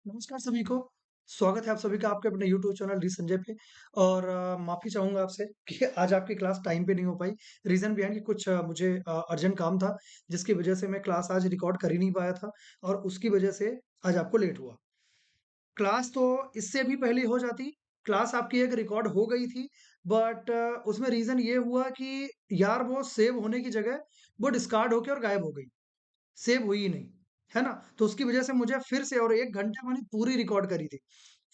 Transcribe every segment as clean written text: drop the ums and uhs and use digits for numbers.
नमस्कार सभी को। स्वागत है आप सभी का आपके अपने यूट्यूब चैनल डी संजय पे। और माफ़ी चाहूँगा आपसे कि आज आपकी क्लास टाइम पे नहीं हो पाई। रीज़न बिहाइंड कि कुछ मुझे अर्जेंट काम था, जिसकी वज़ह से मैं क्लास आज रिकॉर्ड कर ही नहीं पाया था और उसकी वज़ह से आज आपको लेट हुआ। क्लास तो इससे भी पहले हो जाती, क्लास आपकी एक रिकॉर्ड हो गई थी, बट उसमें रीज़न ये हुआ कि यार वो सेव होने की जगह वो डिस्कार्ड होके और गायब हो गई। सेव हुई ही नहीं, है ना? तो उसकी वज़ह से मुझे फिर से और 1 घंटे मैंने पूरी रिकॉर्ड करी थी।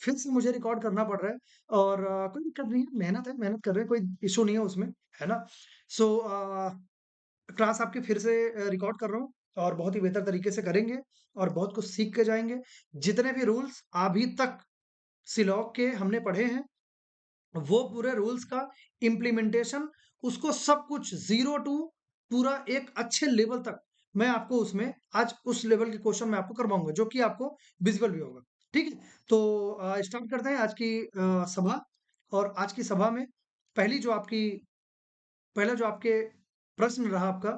फिर से मुझे रिकॉर्ड करना पड़ रहा है और कोई दिक्कत नहीं है, मेहनत है, मेहनत कर रहे हैं, कोई इश्यू नहीं है उसमें, है ना? सो क्लास आपकी फिर से रिकॉर्ड कर रहा हूँ और बहुत ही बेहतर तरीके से करेंगे और बहुत कुछ सीख के जाएँगे। जितने भी रूल्स अभी तक सिलॉक के हमने पढ़े हैं, वो पूरे रूल्स का इम्प्लीमेंटेशन, उसको सब कुछ ज़ीरो टू पूरा एक अच्छे लेवल तक मैं आपको उसमें आज उस लेवल के क्वेश्चन मैं आपको करवाऊँगा, जो कि आपको विज़ुअल भी होगा। ठीक है? तो स्टार्ट करते हैं आज की सभा। और आज की सभा में पहली जो आपकी पहला जो आपके प्रश्न रहा आपका,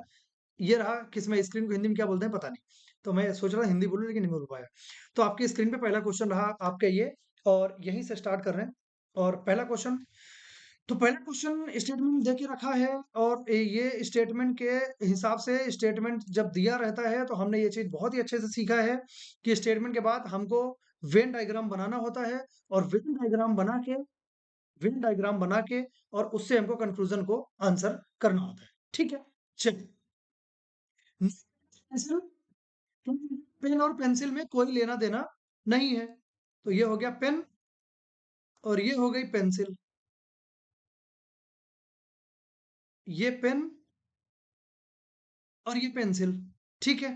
ये रहा कि इसमें स्क्रीन को हिंदी में क्या बोलते हैं पता नहीं। तो मैं सोच रहा था हिंदी बोलूँ लेकिन नहीं बोल पाया। तो आपकी स्क्रीन पे पहला क्वेश्चन रहा आपका ये, और यहीं से स्टार्ट कर रहे हैं। और पहला क्वेश्चन, तो पहला क्वेश्चन स्टेटमेंट दे के रखा है और ये स्टेटमेंट के हिसाब से स्टेटमेंट जब दिया रहता है तो हमने ये चीज़ बहुत ही अच्छे से सीखा है कि स्टेटमेंट के बाद हमको वेन डायग्राम बनाना होता है और वेन डायग्राम बना के और उससे हमको कंक्लूजन को आंसर करना होता है। ठीक है? चलिए। पेंसिल, पेन और पेंसिल में कोई लेना देना नहीं है। तो ये हो गया पेन और ये हो गई पेंसिल। ये पेन और ये पेंसिल, ठीक है?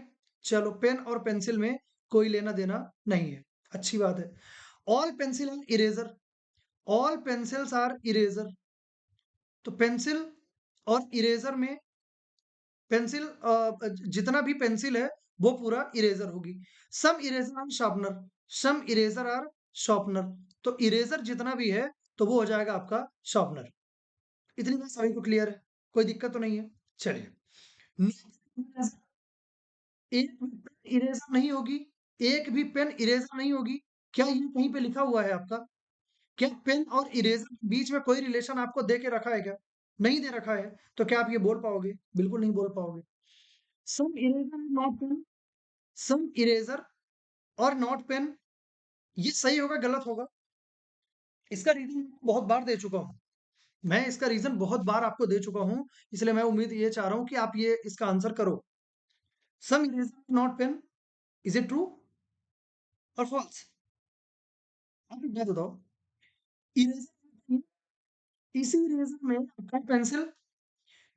चलो, पेन और पेंसिल में कोई लेना-देना नहीं है, अच्छी बात है। All pencil and eraser, all pencils are eraser. तो पेंसिल और इरेज़र में पेंसिल जितना भी पेंसिल है, वो पूरा इरेज़र होगी। Some eraser are sharpener, some eraser are sharpener. तो इरेज़र जितना भी है, तो वो हो जाएगा आपका शार्पनर। इतनी बात सभी को क्लियर है? कोई दिक्कत तो नहीं है? चलिए। एक भी पेन इरेज़र नहीं होगी, एक भी पेन इरेज़र नहीं होगी। क्या ये कहीं पे लिखा हुआ है आपका? क्या पेन और इरेज़र के बीच में कोई रिलेशन आपको दे के रखा है क्या? नहीं दे रखा है, तो क्या आप ये बोल पाओगे? बिल्कुल नहीं बोल पाओगे। सम इरेज़र और नॉट पेन, सम इरेज़र और नॉट पेन, ये सही होगा, गलत होगा? इसका रीज़न बहुत बार दे चुका हूँ। मैं इसका रीज़न बहुत बार आपको दे चुका हूँ, इसलिए मैं उम्मीद ये चाह रहा हूँ कि आप ये इसका आंसर करो। Some eraser not pen, is it true और फॉल्स? आप एक बात बताओ, इरेज़र, इसी इरेज़र में आपका पेंसिल,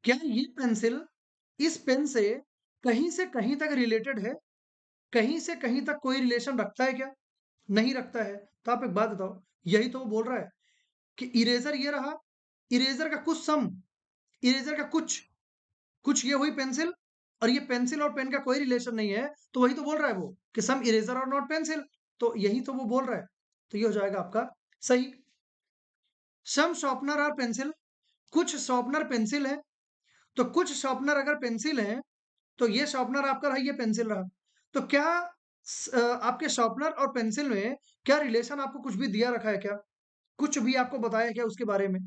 क्या ये पेंसिल इस पेन से कहीं तक रिलेटेड है? कहीं से कहीं तक कोई रिलेशन रखता है क्या? नहीं रखता है। तो आप एक बात बताओ, यही तो वो बोल रहा है कि इरेज़र ये रहा, इरेज़र का कुछ सम, इरेज़र का कुछ, कुछ ये हुई पेंसिल और ये पेंसिल और पेन का कोई रिलेशन नहीं है, तो वही तो बोल रहा है वो कि सम इरेज़र और नॉट पेंसिल। तो यही तो वो बोल रहा है। तो ये हो जाएगा आपका सही। सम शार्पनर और पेंसिल, कुछ शार्पनर पेंसिल है, तो कुछ शार्पनर अगर पेंसिल है, तो ये शार्पनर आपका रहा, ये पेंसिल रहा। तो क्या आपके शार्पनर और पेंसिल में क्या रिलेशन आपको कुछ भी दिया रखा है क्या? कुछ भी आपको बताया है क्या उसके बारे में?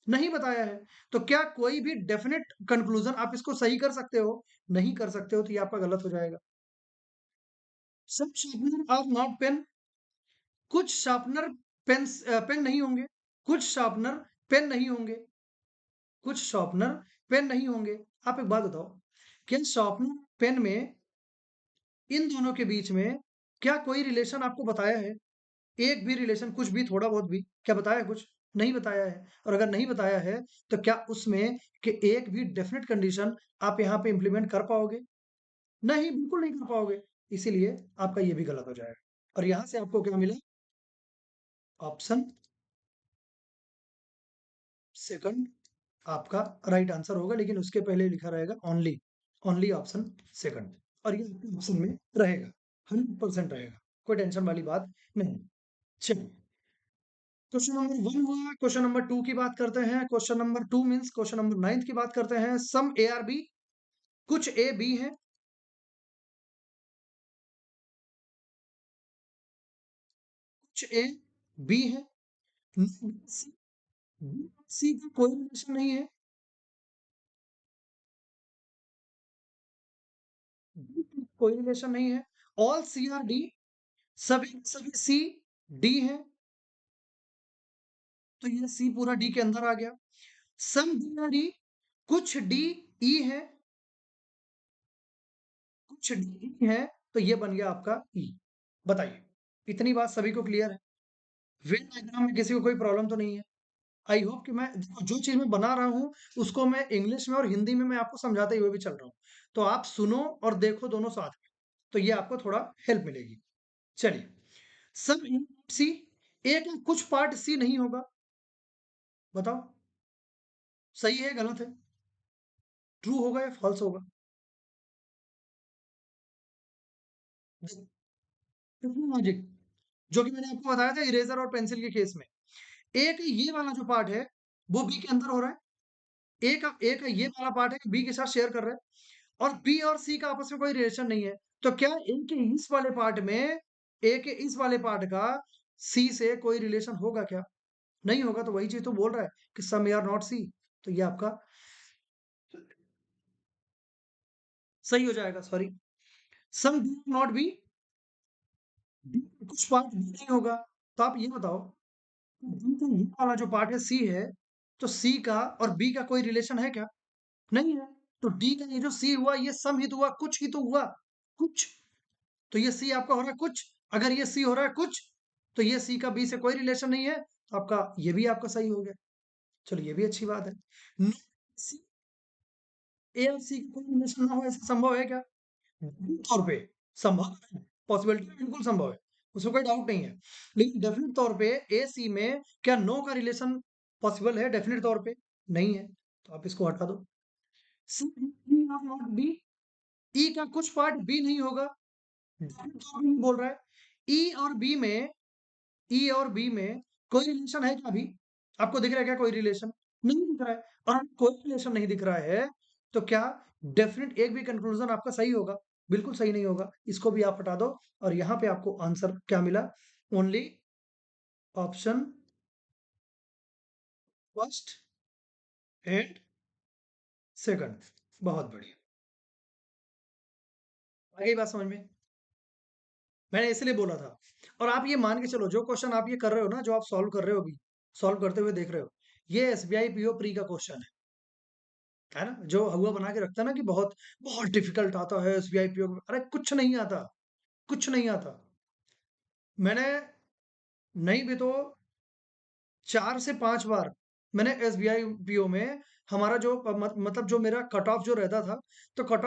नहीं बताया है। तो क्या कोई भी डेफिनिट कंक्लूज़न आप इसको सही कर सकते हो? नहीं कर सकते हो, तो ये आपका गलत हो जाएगा। सम शार्पनर आर नॉट पेन, कुछ शार्पनर पेन नहीं होंगे, कुछ शार्पनर पेन नहीं होंगे, कुछ शार्पनर पेन नहीं होंगे। आप एक बात बताओ, क्या शार्पनर पेन में, इन दोनों के बीच में क्या कोई रिलेशन आपको बताया है? एक भी रिलेशन, कुछ भी, थोड़ा बहुत भी, क्या बताया है कुछ? नहीं बताया है। और अगर नहीं बताया है, तो क्या उसमें कि एक भी डेफिनिट कंडीशन आप यहाँ पे इम्प्लीमेंट कर पाओगे? नहीं, बिल्कुल नहीं कर पाओगे। इसीलिए आपका ये भी गलत हो जाएगा। और यहाँ से आपको क्या मिला? ऑप्शन सेकंड आपका राइट आंसर होगा, लेकिन उसके पहले लिखा रहेगा ओनली, ओनली ऑप्शन सेकंड। और ये आपके ऑप्शन में रहेगा, 100% रहेगा। कोई टेंशन वाली बात नहीं। चलिए, क्वेश्चन नंबर 1 हुआ, क्वेश्चन नंबर 2 की बात करते हैं। Question number 2 means question number 9 की बात करते हैं। सम ए आर बी, कुछ ए बी है, कुछ ए बी है, no B C, B C का कोई रिलेशन नहीं है, बी का कोई रिलेशन नहीं है, ऑल सी आर डी, सभी सभी सी डी है, तो ये सी पूरा डी के अंदर आ गया। सम डी आर ई, कुछ डी ई है, कुछ डी ई है, तो ये बन गया आपका ई। बताइए, इतनी बात सभी को क्लियर है? वेन डायग्राम में किसी को कोई प्रॉब्लम तो नहीं है? आई होप कि मैं देखो जो चीज मैं बना रहा हूँ उसको मैं इंग्लिश में और हिंदी में मैं आपको समझाते हुए भी चल रहा हूँ, तो आप सुनो और देखो दोनों साथ में, तो ये आपको थोड़ा हेल्प मिलेगी। चलिए, सब सी, ए का कुछ पार्ट सी नहीं होगा, बताओ सही है गलत है, ट्रू होगा या फॉल्स होगा? लॉजिक जो कि मैंने आपको बताया था इरेजर और पेंसिल के केस में, ए का ये वाला जो पार्ट है वो बी के अंदर हो रहा है, ए का ये वाला पार्ट है बी के साथ शेयर कर रहा है, और बी और सी का आपस में कोई रिलेशन नहीं है, तो क्या ए के इस वाले पार्ट में, ए के इस वाले पार्ट का सी से कोई रिलेशन होगा क्या? नहीं होगा, तो वही चीज तो बोल रहा है कि सम आर नॉट सी, तो ये आपका सही हो जाएगा। Sorry, some D not B, D कुछ पार्ट बी नहीं होगा, तो आप ये बताओ डी का ये वाला जो पार्ट है सी है, तो सी का और बी का कोई रिलेशन है क्या? नहीं है, तो डी का ये जो सी हुआ ये सम ही तो हुआ, कुछ ही तो हुआ, कुछ, तो ये सी आपका हो रहा है कुछ, अगर ये सी हो रहा है कुछ, तो ये सी का बी से कोई रिलेशन नहीं है, तो आपका ये भी आपका सही हो गया। चलो ये भी अच्छी बात है। नो सी, ए और सी का कोई रिलेशन ना हो ऐसा संभव है क्या? डेफिनेट तौर पे संभव है, पॉसिबिलिटी बिल्कुल संभव है, उसमें कोई डाउट नहीं है, लेकिन डेफिनेट तौर पे ए सी में क्या नो का रिलेशन पॉसिबल है? डेफिनेट तौर पे नहीं है, तो आप इसको हटा दो। सी ऑफ नॉट बी, ई का कुछ पार्ट बी नहीं होगा, डेफिनेट तौर पे नहीं बोल रहा है। ई और बी में, ई और बी में कोई रिलेशन है क्या? अभी आपको दिख रहा है क्या कोई रिलेशन? नहीं दिख रहा है, और अगर कोई रिलेशन नहीं दिख रहा है तो क्या डेफिनेट एक भी कंक्लूजन आपका सही होगा? बिल्कुल सही नहीं होगा, इसको भी आप हटा दो, और यहाँ पे आपको आंसर क्या मिला? Only option first and second. बहुत बढ़िया, आ गई बात समझ में? मैंने इसलिए बोला था। और आप ये मान के चलो जो क्वेश्चन आप ये कर रहे हो ना, जो आप सॉल्व कर रहे हो अभी, सॉल्व करते हुए देख रहे हो, ये एसबीआई पीओ प्री का क्वेश्चन है ना? जो हुआ बना के रखता है ना कि बहुत बहुत डिफिकल्ट आता है एसबीआई पीओ, अरे कुछ नहीं आता, कुछ नहीं आता। मैंने नहीं भी तो 4 से 5 बार मैंने एसबीआई पीओ में हमारा जो मतलब जो मेरा कट ऑफ जो रहता था, तो कट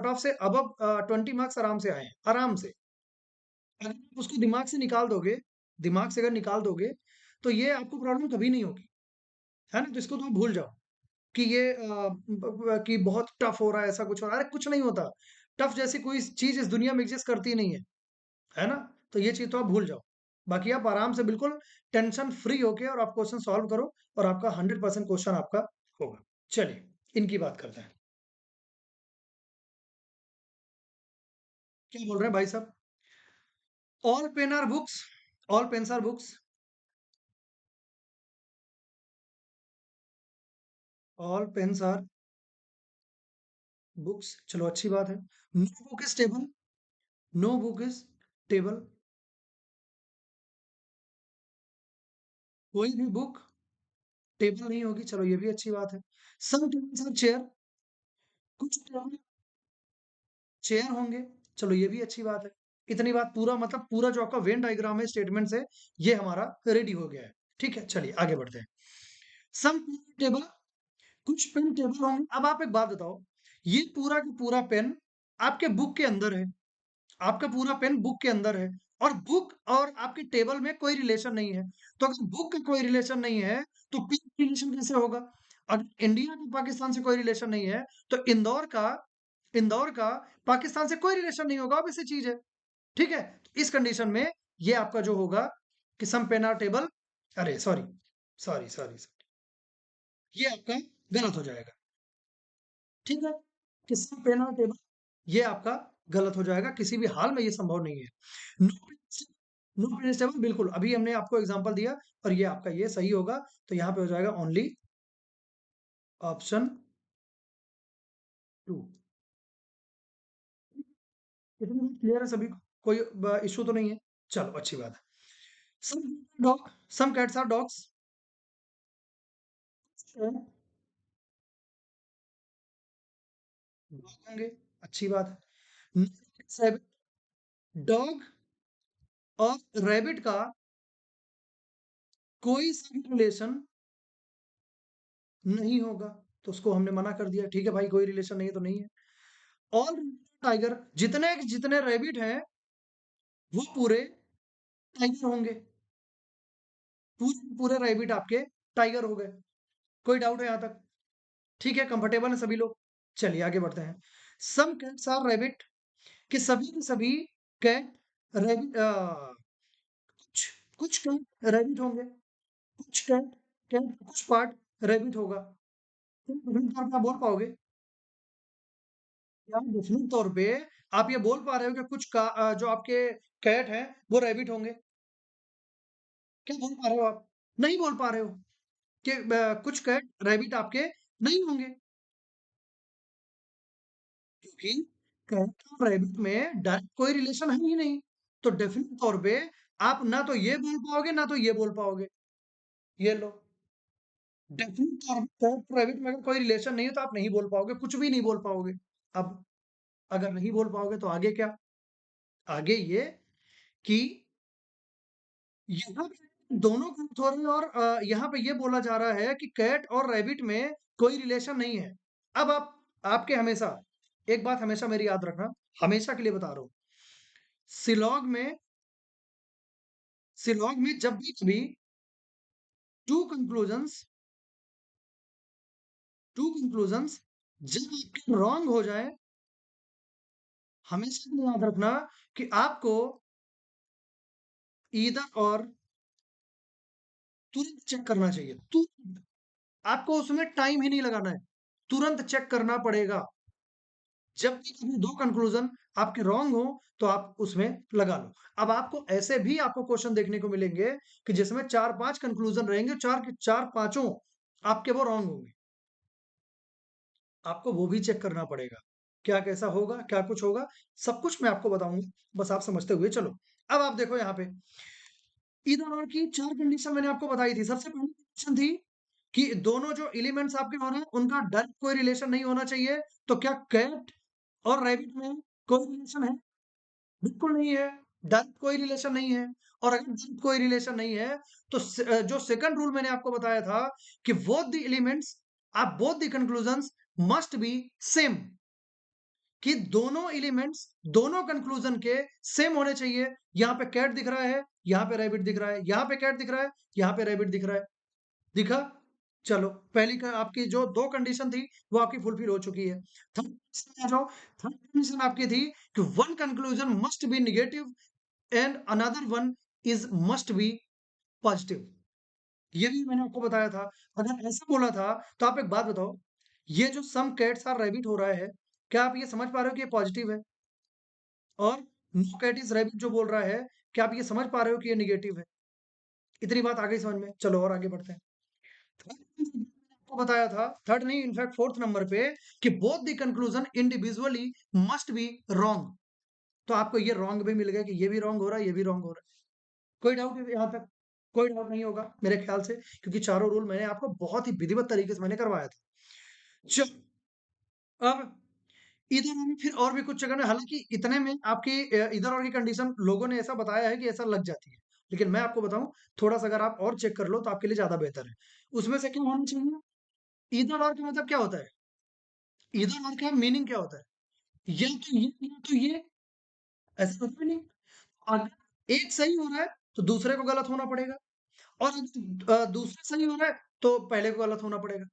ऑफ से अबव 20 मार्क्स आराम से आए हैं, आराम से। अगर आप उसको दिमाग से निकाल दोगे, दिमाग से अगर निकाल दोगे, तो ये आपको प्रॉब्लम कभी नहीं होगी, है ना? तो इसको तो आप भूल जाओ कि ये कि बहुत टफ हो रहा है, ऐसा कुछ हो रहा है, अरे कुछ नहीं होता। टफ जैसी कोई चीज इस दुनिया में एग्जिस्ट करती नहीं है ना? तो ये चीज तो आप भूल जाओ। बाकी आप आराम से बिल्कुल टेंशन फ्री होके और आप क्वेश्चन सॉल्व करो, और आपका 100% क्वेश्चन आपका होगा। चलिए, इनकी बात करते हैं। क्या बोल रहे हैं भाई साहब? All pen are books, all pens are books, all pens are books, चलो अच्छी बात है। No book is table, no book is table, कोई भी बुक टेबल नहीं होगी, चलो ये भी अच्छी बात है। सम टेबल्स आर चेयर, कुछ टेबल चेयर होंगे, चलो ये भी अच्छी बात है। इतनी बात पूरा मतलब पूरा जो आपका वेन डायग्राम है स्टेटमेंट से, ये हमारा रेडी हो गया है। ठीक है, चलिए आगे बढ़ते हैं। सम टेबल, कुछ पेन टेबल होंगे। अब आप एक बात बताओ, ये पूरा का पूरा पेन आपके बुक के अंदर है, आपका पूरा पेन बुक के अंदर है, और बुक और आपके टेबल में कोई रिलेशन नहीं है, तो अगर बुक का कोई रिलेशन नहीं है तो पेन का रिलेशन कैसे होगा? अगर इंडिया का पाकिस्तान से कोई रिलेशन नहीं है, तो इंदौर का पाकिस्तान से कोई रिलेशन नहीं होगा, अब ऐसी चीज है। ठीक है, तो इस कंडीशन में ये आपका जो होगा कि सम पेन आर टेबल, अरे सॉरी सॉरी सॉरी, ये आपका गलत हो जाएगा। ठीक है, कि सम पेन आर टेबल, ये आपका गलत हो जाएगा, किसी भी हाल में ये संभव नहीं है। No, no pen is table बिल्कुल, अभी हमने आपको एग्ज़ाम्पल दिया और ये आपका ये सही होगा, तो यहाँ पे हो जाएगा ओनली ऑप्शन 2। इतनी बात क्लियर है सभी को? कोई इश्यू तो नहीं है? चलो अच्छी बात है। Some dog some cats are dogs. Dog होंगे, अच्छी बात है। डॉग और रैबिट का कोई सा भी रिलेशन नहीं होगा, तो उसको हमने मना कर दिया, ठीक है भाई कोई रिलेशन नहीं है तो नहीं है। ऑल टाइगर, जितने जितने रैबिट हैं वो पूरे टाइगर होंगे, पूरे पूरे रैबिट आपके टाइगर हो गए। कोई डाउट है यहाँ तक? ठीक है, कंफर्टेबल है सभी लोग? चलिए आगे बढ़ते हैं। सम कैट्स आर रैबिट, कि सभी के सभी कैट रैबिट, कुछ कुछ कैट रैबिट होंगे, कुछ कैट कैट कुछ पार्ट रैबिट होगा। तुम डेफिनेट तौर पे आप बोल पाओगे? क्या डेफिनेट तौर पे आप ये बोल पा रहे हो कि कुछ का जो आपके कैट हैं वो रैबिट होंगे? क्या बोल पा रहे हो आप? नहीं बोल पा रहे हो कि कुछ कैट रैबिट आपके नहीं होंगे, क्योंकि कैट और रैबिट में डायरेक्ट कोई रिलेशन है ही नहीं। तो डेफिनेट तौर पे आप ना तो ये बोल पाओगे ना तो ये बोल पाओगे। ये लो, डेफिनेट तौर पे कैट और रैबिट में अगर कोई रिलेशन नहीं है तो आप नहीं बोल पाओगे, कुछ भी नहीं बोल पाओगे। अब अगर नहीं बोल पाओगे तो आगे क्या? आगे ये कि यहाँ पे दोनों ग्रुप हो रहे हैं और यहाँ पे ये बोला जा रहा है कि कैट और रैबिट में कोई रिलेशन नहीं है। अब आप आपके हमेशा एक बात हमेशा मेरी याद रखना, हमेशा के लिए बता रहा हूँ। सिलॉग में सिलॉग में जब भी कभी टू कंक्लूजन्स टू कंक्लूजन्स जब आपके रॉन्ग हो जाए, हमेशा के लिए याद रखना कि आपको ईदर और तुरंत चेक करना चाहिए। तुरंत, आपको उसमें टाइम ही नहीं लगाना है, तुरंत चेक करना पड़ेगा। जब भी कभी 2 कंक्लूज़न आपके रॉन्ग हो, तो आप उसमें लगा लो। अब आपको ऐसे भी आपको क्वेश्चन देखने को मिलेंगे कि जिसमें 4-5 कंक्लूज़न रहेंगे, 4 के 4 पाँचों आपके वो रॉन्ग होंगे। आपको वो भी चेक करना पड़ेगा। क्या कैसा होगा, क्या कुछ होगा, सब कुछ मैं आपको बताऊँगा, बस आप समझते हुए चलो। अब आप देखो यहाँ पे, ईदर और की 4 कंडीशन मैंने आपको बताई थी। सबसे पहली कंडीशन थी कि दोनों जो एलिमेंट्स आपके हो रहे हैं, उनका डायरेक्ट कोई रिलेशन नहीं होना चाहिए। तो क्या कैट और रैबिट में कोई रिलेशन है? बिल्कुल नहीं है, डायरेक्ट कोई रिलेशन नहीं है। और अगर डायरेक्ट कोई रिलेशन नहीं है, तो जो सेकंड रूल मैंने आपको बताया था कि बोथ द एलिमेंट्स आप both the conclusions must be same, कि दोनों एलिमेंट्स दोनों कंक्लूजन के सेम होने चाहिए। यहाँ पे कैट दिख रहा है, यहाँ पे रैबिट दिख रहा है, यहाँ पे कैट दिख रहा है, यहाँ पे रैबिट दिख रहा है। दिखा? चलो, पहली का आपकी जो 2 कंडीशन थी, वो आपकी फुलफिल हो चुकी है। थर्ड कंडीशन आ जाओ। थर्ड कंडीशन आपकी थी कि one conclusion must be negative and another one is must be positive. ये भी मैंने आपको बताया था। अगर ऐसा बोला था, तो आप एक बात बताओ, ये जो सम कैट्स आर रैबिट हो रहा है, क्या आप ये समझ पा रहे हो कि ये पॉजिटिव है? और नो कैट इज रैबिट जो बोल रहा है, क्या आप ये समझ पा रहे हो कि ये नेगेटिव है? इतनी बात आ गई समझ में? चलो और आगे बढ़ते हैं। आपको बताया था, थर्ड नहीं इनफैक्ट फोर्थ नंबर पे, कि both the conclusion individually must be wrong. तो आपको ये रॉन्ग भी मिल गया कि ये भी रॉन्ग हो रहा है, ये भी रॉन्ग हो रहा है। कोई डाउट है यहाँ तक? कोई डाउट नहीं होगा मेरे ख्याल से, क्योंकि चारों रूल मैंने आपको बहुत ही विधिवत तरीके से मैंने करवाया था। चलो, अब इधर में फिर और भी कुछ जगह में, हालांकि इतने में आपकी इधर और की कंडीशन लोगों ने ऐसा बताया है कि ऐसा लग जाती है, लेकिन मैं आपको बताऊं, थोड़ा सा अगर आप और चेक कर लो तो आपके लिए ज्यादा बेहतर है। उसमें से क्या होना चाहिए? इधर और का मतलब क्या होता है? इधर और का मीनिंग क्या होता है? या तो ये या तो ये, ऐसा होता है नहीं? अगर एक सही हो रहा है तो दूसरे को गलत होना पड़ेगा, और दूसरा सही हो रहा है तो पहले को गलत होना पड़ेगा।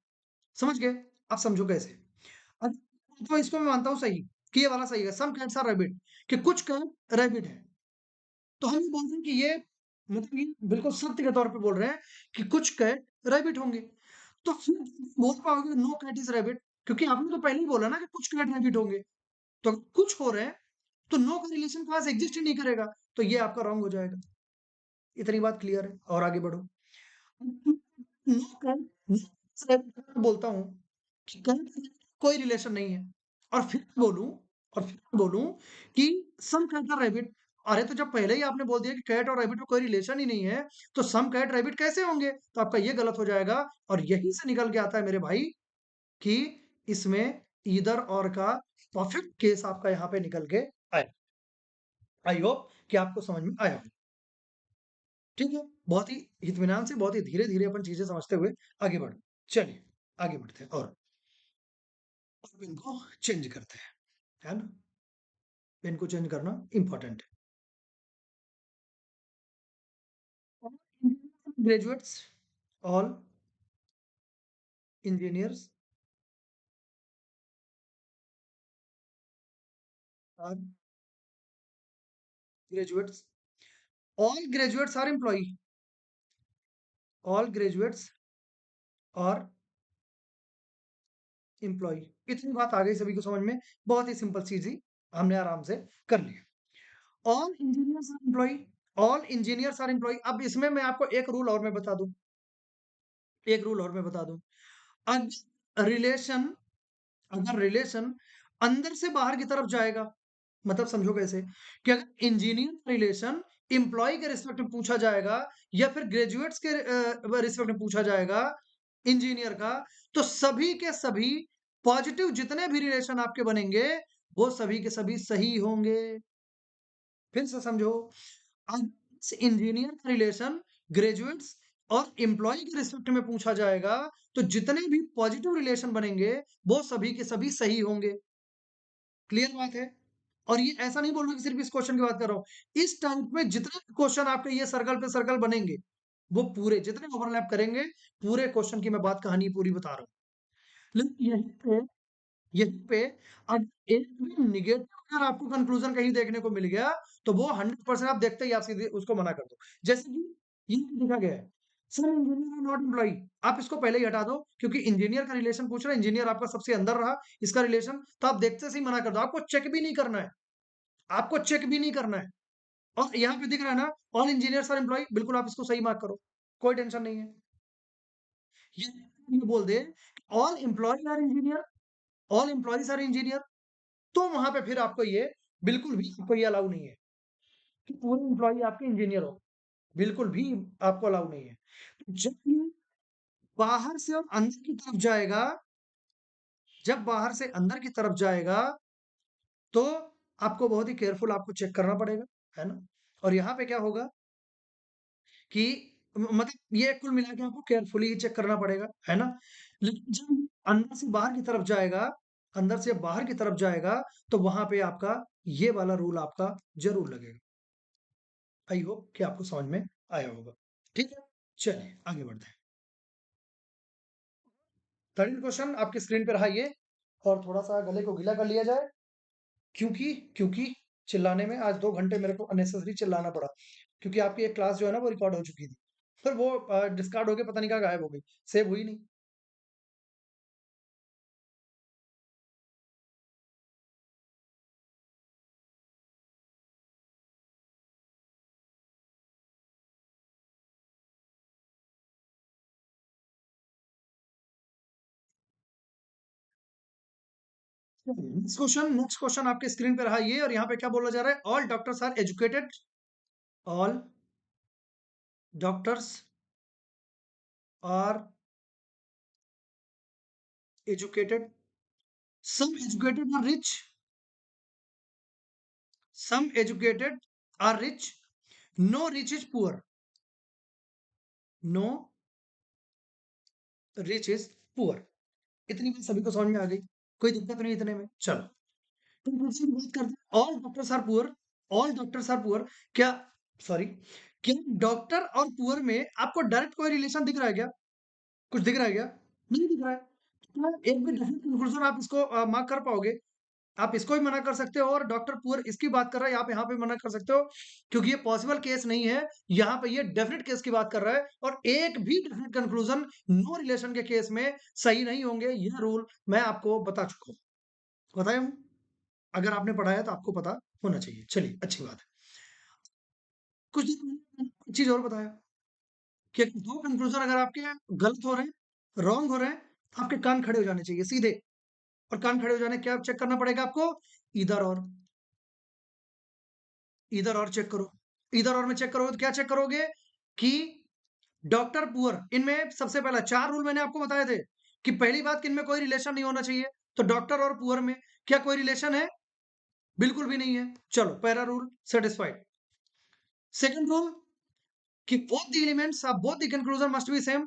समझ गए? अब समझो कैसे। अब तो इसको मैं मानता हूँ सही, कि ये वाला सही है, सम कैट्स आर रैबिट, कि कुछ कैट रैबिट है। तो हम ये बोल रहे हैं कि ये, मतलब ये बिल्कुल सत्य के तौर पे बोल रहे हैं कि कुछ कैट रैबिट होंगे। तो फिर बोल पाओगे नो कैट इज रैबिट, क्योंकि आपने तो पहले ही बोला ना कि कुछ कैट रैबिट होंगे। तो अगर कुछ हो रहे हैं तो नो का रिलेशन के पास एग्जिस्ट ही नहीं करेगा, तो ये आपका रॉन्ग हो जाएगा। इतनी बात क्लियर है और आगे बढ़ो। बोलता हूँ कि कोई रिलेशन नहीं है और फिर बोलूं और फिर बोलूं कि सम कैट और रैबिट। अरे तो जब पहले ही आपने बोल दिया कि कैट और रैबिट में कोई रिलेशन ही नहीं है तो सम कैट रैबिट कैसे होंगे? तो आपका ये गलत हो जाएगा और यही से निकल के आता है मेरे भाई कि इसमें ईदर और का परफेक्ट केस आपका यहाँ पे निकल के आया। आई होप कि आपको समझ में आया हो। ठीक है, बहुत ही इत्मीनान से, बहुत ही धीरे धीरे अपन चीजें समझते हुए आगे बढ़ो। चलिए आगे बढ़ते हैं और पेन को चेंज करते हैं, है ना? पेन को चेंज करना इंपॉर्टेंट है। Graduates, all engineers are graduates, all graduates are employee, all graduates are employee. इतनी बात आ गई सभी को समझ में? बहुत ही सिंपल चीज ही हमने आराम से कर लिया। All engineers are employee, all engineers are employee. अब इसमें मैं आपको एक रूल और मैं बता दूं, एक रूल और मैं बता दूं। रिलेशन, अगर रिलेशन अंदर से बाहर की तरफ जाएगा, मतलब समझो कैसे कि अगर इंजीनियर रिलेशन एम्प्लॉय के रिस्पेक्ट में पूछा जाएगा या फिर ग्रेजुएट्स के रिस्पेक्ट में पूछा जाएगा इंजीनियर का, तो सभी के सभी पॉजिटिव जितने भी रिलेशन आपके बनेंगे वो सभी के सभी सही होंगे। फिर से समझो, इंजीनियर का रिलेशन ग्रेजुएट्स और एम्प्लॉय के रिस्पेक्ट में पूछा जाएगा तो जितने भी पॉजिटिव रिलेशन बनेंगे वो सभी के सभी सही होंगे। क्लियर बात है? और ये ऐसा नहीं बोल रहा कि सिर्फ इस क्वेश्चन की बात कर रहा हूं, इस टाइप में जितने क्वेश्चन आपके ये सर्कल पे सर्कल बनेंगे वो पूरे जितने ओवरलैप करेंगे, पूरे क्वेश्चन की मैं बात कहानी पूरी बता रहा हूँ। लेकिन यहीं पे अगर एक भी निगेटिव अगर आपको कंक्लूजन कहीं देखने को मिल गया तो वो 100% आप देखते ही आप सीधे उसको मना कर दो। जैसे कि ये लिखा गया है, सर इंजीनियर नॉट एम्प्लॉई। आप इसको पहले ही हटा दो क्योंकि इंजीनियर का रिलेशन पूछ रहा है, इंजीनियर आपका सबसे अंदर रहा इसका रिलेशन, तो आप देखते से ही मना कर दो, आपको चेक भी नहीं करना है, आपको चेक भी नहीं करना है। और यहाँ पे दिख रहा है ना, ऑल इंजीनियर्स आर एम्प्लॉई, बिल्कुल आप इसको सही मार्क करो, कोई टेंशन नहीं है। ये बोल दे all employ are engineer, all employees are engineer, तो वहां पे फिर आपको ये बिल्कुल भी आपको ये अलाउ नहीं है कि पूरे एम्प्लॉय आपके इंजीनियर हो, बिल्कुल भी आपको अलाउ नहीं है। तो जब ये बाहर से और अंदर की तरफ जाएगा, जब बाहर से अंदर की तरफ जाएगा तो आपको बहुत ही केयरफुल आपको चेक करना पड़ेगा, है ना? और यहाँ पे क्या होगा कि मतलब ये कुल मिला के आपको केयरफुली ही चेक करना पड़ेगा, है ना? लेकिन जब अंदर से बाहर की तरफ जाएगा, अंदर से बाहर की तरफ जाएगा तो वहां पे आपका ये वाला रूल आपका जरूर लगेगा। आई होप कि आपको समझ में आया होगा। ठीक है, चलिए आगे बढ़ते हैं। थर्ड क्वेश्चन आपकी स्क्रीन पर रहा ये, और थोड़ा सा गले को गीला कर लिया जाए क्योंकि क्योंकि चिल्लाने में आज 2 घंटे मेरे को अननेसेसरी चिल्लाना पड़ा, क्योंकि आपकी एक क्लास जो है ना वो रिकॉर्ड हो चुकी थी, फिर वो डिस्कार्ड होके पता नहीं कहाँ गायब हो गई, सेव हुई नहीं। नेक्स्ट क्वेश्चन आपके स्क्रीन पे रहा ये, और यहाँ पे क्या बोला जा रहा है, all doctors are educated, all doctors are educated, some educated are rich, some educated are rich, no rich is poor, no rich is poor. इतनी बात सभी को समझ में आ गई, कोई दिक्कत नहीं इतने में? चलो तो दूसरी बात करते हैं, all doctors are poor, all doctors are poor, क्या, सॉरी, क्या डॉक्टर और पुअर में आपको डायरेक्ट कोई रिलेशन दिख रहा है क्या? कुछ दिख रहा है क्या? नहीं दिख रहा है। तो एक भी डेफिनेट कंक्लूजन आप इसको मार्क कर पाओगे? आप इसको ही मना कर सकते हो और डॉक्टर पुअर इसकी बात कर रहा है, आप यहाँ पे मना कर सकते हो क्योंकि ये पॉसिबल केस नहीं है। यहाँ पे ये डेफिनेट केस की बात कर रहा है और एक भी डेफिनेट कंक्लूजन नो रिलेशन के केस में सही नहीं होंगे। यह रूल मैं आपको बता चुका हूँ, बताया हूँ। अगर आपने पढ़ा है तो आपको पता होना चाहिए। चलिए अच्छी बात है। कुछ दिन एक चीज और बताया कि दो कंक्लूजन अगर आपके गलत हो रहे हैं, रॉन्ग हो रहे हैं, तो आपके कान खड़े हो जाने चाहिए सीधे। और कान खड़े हो जाने क्या चेक करना पड़ेगा आपको? इधर और, इधर और चेक करो। इधर और में चेक करोगे तो क्या चेक करोगे कि डॉक्टर पुअर, इनमें सबसे पहला 4 रूल मैंने आपको बताए थे कि पहली बात कि इनमें कोई रिलेशन नहीं होना चाहिए। तो डॉक्टर और पुअर में क्या कोई रिलेशन है? बिल्कुल भी नहीं है। चलो, पहला रूल सैटिस्फाइड। सेकंड रूल कि both the elements both the conclusion must be same.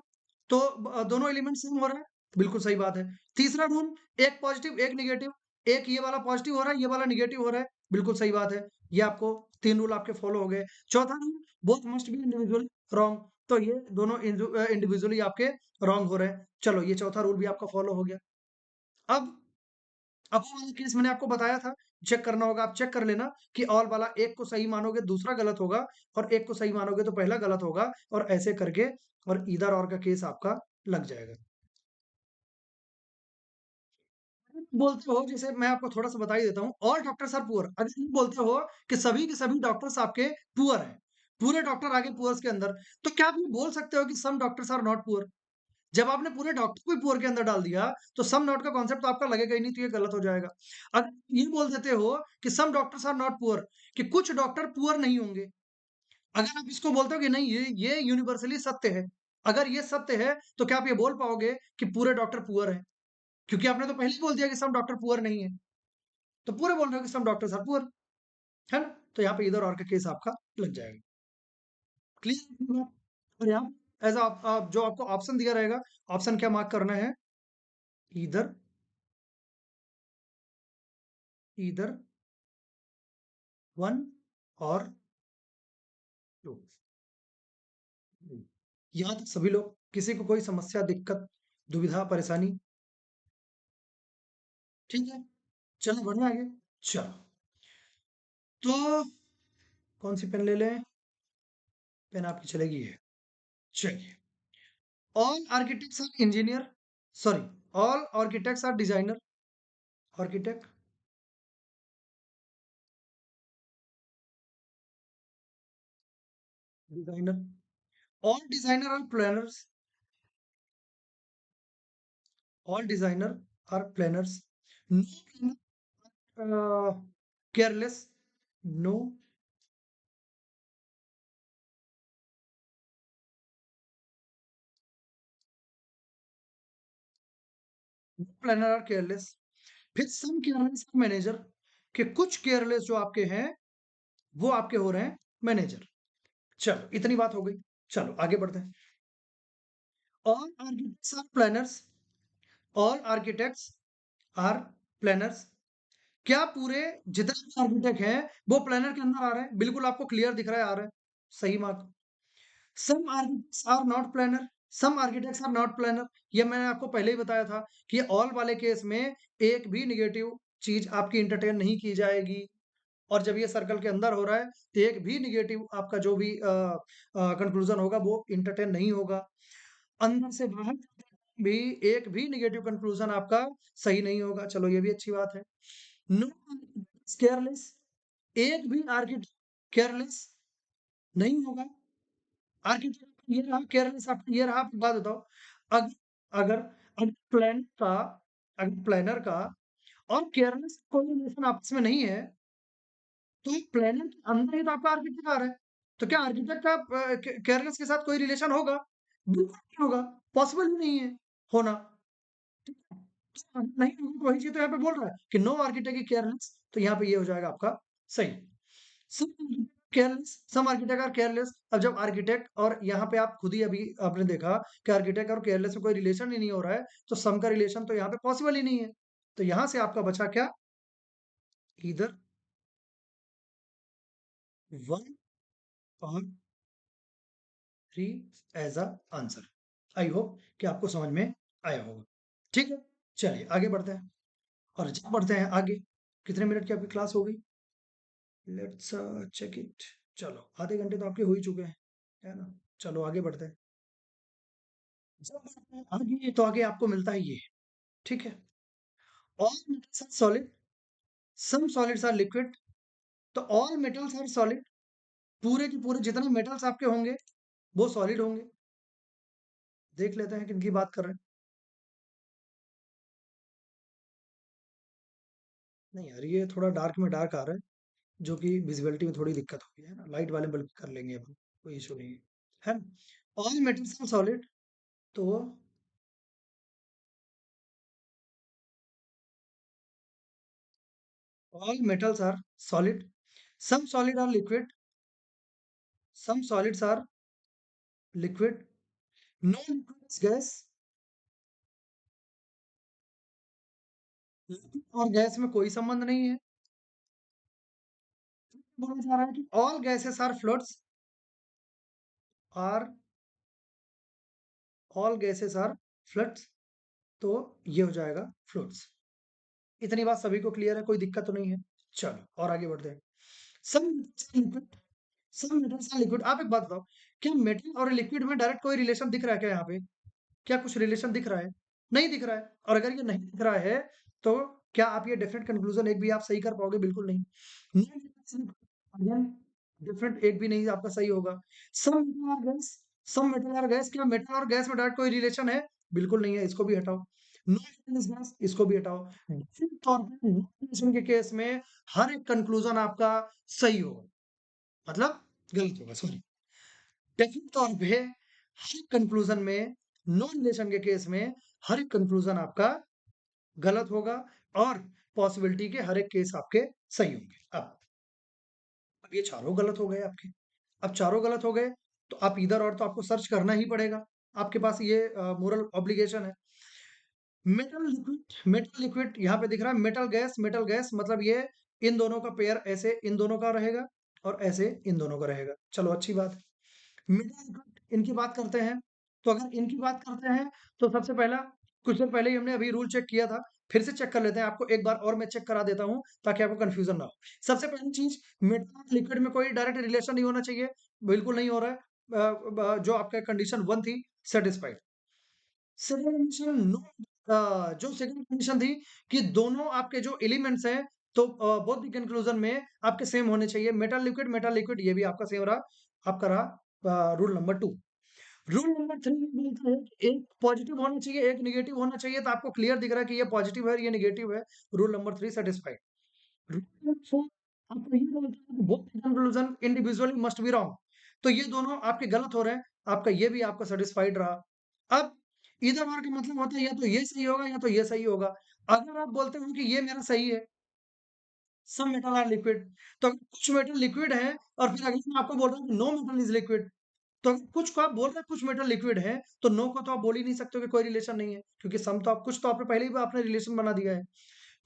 तो दोनों एलिमेंट सेम हो रहे हैं, बिल्कुल सही बात है। तीसरा रूल, एक पॉजिटिव एक निगेटिव, एक ये वाला पॉजिटिव हो रहा है, ये वाला निगेटिव हो रहा है, बिल्कुल सही बात है। ये आपको 3 रूल आपके फॉलो हो गए। चौथा rule, both must be individual wrong. तो ये दोनों इंडिविजुअली आपके रॉन्ग हो रहे हैं। चलो, ये चौथा रूल भी आपका फॉलो हो गया। अब वो वाला केस मैंने आपको बताया था, चेक करना होगा, आप चेक कर लेना कि ऑल वाला एक को सही मानोगे दूसरा गलत होगा, और एक को सही मानोगे तो पहला गलत होगा, और ऐसे करके और ईदर और का केस आपका लग जाएगा। बोलते हो, जैसे मैं आपको थोड़ा सा बता ही देता हूँ, ऑल डॉक्टर्स आर पुअर। अगर ये बोलते हो कि सभी के सभी डॉक्टर्स आपके पुअर हैं, पूरे डॉक्टर आगे पुअर्स के अंदर, तो क्या आप ये बोल सकते हो कि some doctors are not poor? जब आपने पूरे डॉक्टर को ही पुअर के अंदर डाल दिया, तो सम नॉट का कॉन्सेप्ट तो आपका लगेगा ही नहीं, तो ये गलत हो जाएगा। अगर ये बोल देते हो कि some doctors are not poor, कि कुछ डॉक्टर पुअर नहीं होंगे, अगर आप इसको बोलते हो कि नहीं ये यूनिवर्सली सत्य है, अगर ये सत्य है, तो क्या आप ये बोल पाओगे कि पूरे डॉक्टर पुअर हैं? क्योंकि आपने तो पहले ही बोल दिया कि सम डॉक्टर पुअर नहीं है, तो पूरे बोल रहे हो कि सम डॉक्टर्स आर पुअर, है ना? तो यहाँ पे इधर और का केस आपका लग जाएगा। क्लियर? और यहाँ एज आप जो आपको ऑप्शन दिया रहेगा, ऑप्शन क्या मार्क करना है? इधर, इधर 1 और 2। यहाँ तक सभी लोग, किसी को कोई समस्या, दिक्कत, दुविधा, परेशानी? ठीक है, चलो बढ़िया आगे। चलो, तो कौन सी पेन ले लें? पेन आपकी चलेगी ये। चलिए, all architects are engineer, sorry, all architects are designer. Architect, designer, all designer are planners, all designer are planners. No planner careless, no planner are careless. फिर सम केयरलेस मैनेजर, कि कुछ careless जो आपके हैं वो आपके हो रहे हैं मैनेजर। चलो, इतनी बात हो गई। चलो आगे बढ़ते हैं। All architects are planners, all architects are planners. क्या पूरे जितने भी आर्किटेक्ट हैं वो प्लानर के अंदर आ रहे हैं? बिल्कुल आपको क्लियर दिख रहा है, आ रहा है, सही mark. Some architects are not planner, some architects are not planner, ये मैंने आपको पहले ही बताया था कि ऑल वाले केस में एक भी निगेटिव चीज आपकी इंटरटेन नहीं की जाएगी। और जब ये सर्कल के अंदर हो रहा है, तो एक भी निगेटिव आपका जो भी कंक्लूजन होगा वो इंटरटेन नहीं होगा। अंदर से बाहर भी एक भी निगेटिव कंक्लूजन आपका सही नहीं होगा। चलो, ये भी अच्छी बात है। नो केयरलेस, एक भी आर्किटेक्ट केयरलेस नहीं होगा। आर्किटेक्ट ये रहा केयरलेस, आपका ये रहा। आप बात बताओ, अगर अगर अगर प्लान का, अगर प्लानर का और केयरलेस कोई रिलेशन आपस में नहीं है, तो प्लेनेट के अंदर ही तो आपका आर्किटेक्ट आ रहा है। तो क्या आर्किटेक्ट का केयरलेस के साथ कोई रिलेशन होगा? बिल्कुल नहीं होगा, पॉसिबल ही नहीं है होना। ठीक है? तो नहीं होगा, तो वही चीज तो यहाँ पे बोल रहा है कि नो आर्किटेक्ट इज केयरलेस, तो यहाँ पे ये हो जाएगा आपका सही। Some careless, some architect are careless. अब जब आर्किटेक्ट और यहाँ पे आप खुद ही अभी आपने देखा कि आर्किटेक्ट और केयरलेस में कोई रिलेशन ही नहीं हो रहा है, तो सम का रिलेशन तो यहाँ पे पॉसिबल ही नहीं है। तो यहाँ से आपका बचा क्या? इधर 1 और 3 as a answer. I hope कि आपको समझ में आया होगा। ठीक है, चलिए आगे बढ़ते हैं। और जब बढ़ते हैं आगे, कितने मिनट की आपकी क्लास हो गई? Let's check it. चलो, आधे घंटे तो आपके हो ही चुके हैं, है ना? चलो आगे बढ़ते हैं। जब बढ़ते हैं आगे, तो आगे आपको मिलता है ये। ठीक है, all metals are solid, some solids are liquid. तो ऑल मेटल्स आर सॉलिड, पूरे के पूरे जितने मेटल्स आपके होंगे वो सॉलिड होंगे। देख लेते हैं किनकी बात कर रहे हैं। नहीं यार, ये थोड़ा डार्क में डार्क आ रहा है, जो कि विजिबिलिटी में थोड़ी दिक्कत होगी, है ना? लाइट वाले बल्ब कर लेंगे अपन, कोई इशू नहीं है। है ना? ऑल मेटल्स आर सॉलिड, तो all metals are solid. Some solid are liquid. Some solids are liquid. No liquid is gas. Liquid और गैस में कोई संबंध नहीं है। बोला जा रहा है कि all gases are fluids, are all gases are fluids, तो ये हो जाएगा fluids। इतनी बात सभी को क्लियर है, कोई दिक्कत तो नहीं है। चलो और आगे बढ़ते हैं। Some liquid, some metals are liquid. आप एक बात बताओ, क्या मेटल और लिक्विड में डायरेक्ट कोई रिलेशन दिख रहा है क्या यहाँ पे? क्या कुछ रिलेशन दिख रहा है? नहीं दिख रहा है। और अगर ये नहीं दिख रहा है, तो क्या आप ये डेफिनेट कंक्लूजन एक भी आप सही कर पाओगे? बिल्कुल नहीं। अगेन डिफरेंट एक भी नहीं आपका सही होगा। सम मेटल और गैस, सम मेटल और गैस, क्या मेटल और गैस में डायरेक्ट कोई रिलेशन है? बिल्कुल नहीं है, इसको भी हटाओ। नो मेटल इज गैस, इसको भी हटाओ। निश्चित तौर पे no relation के केस में हर एक कंक्लूजन आपका सही होगा, मतलब गलत होगा, सॉरी। डेफिनेट तौर पे हर कंक्लूजन में, नो रिलेशन के केस में हर एक कंक्लूजन आपका गलत होगा, और पॉसिबिलिटी के हर एक केस आपके सही होंगे। अब ये चारों गलत हो गए आपके। अब चारों गलत हो गए, तो आप इधर और तो आपको सर्च करना ही पड़ेगा। आपके पास ये मोरल ऑब्लिगेशन है। मेटल लिक्विड, मेटल लिक्विड यहाँ पे दिख रहा है। मेटल गैस मतलब ये इन दोनों का पेयर ऐसे इन दोनों का रहेगा, और ऐसे इन दोनों का रहेगा। चलो अच्छी बात है। मिडिल ग्रुप इनकी बात करते हैं। तो अगर इनकी बात करते हैं, तो सबसे पहला, कुछ देर पहले ही हमने अभी रूल चेक किया था, फिर से चेक कर लेते हैं। आपको एक बार और मैं चेक करा देता हूँ, ताकि आपको कंफ्यूजन ना हो। सबसे पहली चीज, मेटल और लिक्विड में कोई डायरेक्ट रिलेशन नहीं होना चाहिए। बिल्कुल नहीं हो रहा है। जो आपका कंडीशन वन थी, सेटिस्फाइड। सेकंड कंडीशन नो, जो सेकंड कंडीशन थी कि दोनों आपके जो एलिमेंट्स हैं, तो बोथ द कंक्लूजन में आपके सेम होने चाहिए। मेटल लिक्विड, ये भी आपका सेम रहा। आपका रहा rule number two. Rule number three बोलता है कि एक पॉजिटिव होना चाहिए, एक निगेटिव होना चाहिए। तो आपको क्लियर दिख रहा है कि ये पॉजिटिव है, ये निगेटिव है। Rule number three satisfied. Rule number four आपको ये बोलता है कि both conclusion individually must be wrong. तो ये दोनों आपके गलत हो रहे हैं। आपका ये भी आपका सेटिस्फाइड रहा। अब इधर और का मतलब होता है या तो ये सही होगा या तो ये सही होगा। अगर आप बोलते हो कि ये मेरा सही है, सम मेटल आर लिक्विड, तो अगर कुछ मेटल लिक्विड है, और फिर अगले में आपको बोल रहा हूँ कि नो मेटल इज लिक्विड, तो अगर कुछ को आप बोल रहे हैं कुछ मेटल लिक्विड है, तो नो को तो आप बोल ही नहीं सकते हो कि कोई रिलेशन नहीं है, क्योंकि सम तो आप कुछ तो आपने पहले ही आपने रिलेशन बना दिया है।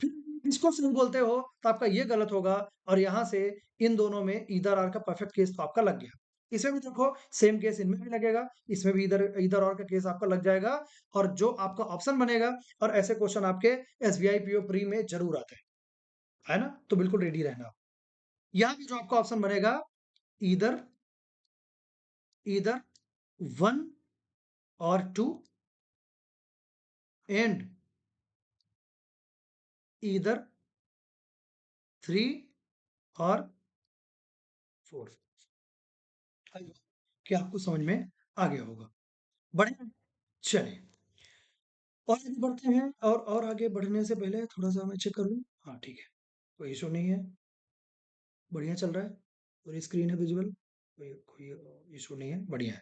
फिर इसको सही बोलते हो, तो आपका ये गलत होगा। और यहाँ से इन दोनों में ईदर आर का परफेक्ट केस तो आपका लग गया। इसमें भी देखो सेम केस इनमें भी लगेगा, इसमें भी इधर इधर और का केस आपका लग जाएगा। और जो आपका ऑप्शन बनेगा, और ऐसे क्वेश्चन आपके एसबीआई पीओ प्री में जरूर आते हैं, है ना? तो बिल्कुल रेडी रहना। यहाँ पे जो आपका ऑप्शन बनेगा, इधर इधर वन और टू, एंड इधर थ्री और फोर। क्या आपको समझ में आ गया होगा? बढ़िया। चलिए और आगे बढ़ते हैं। और आगे बढ़ने से पहले थोड़ा सा मैं चेक कर लूँ। हाँ ठीक है, कोई इशू नहीं है, बढ़िया चल रहा है, पूरी स्क्रीन है विजुअल, कोई कोई इशू नहीं है, बढ़िया है।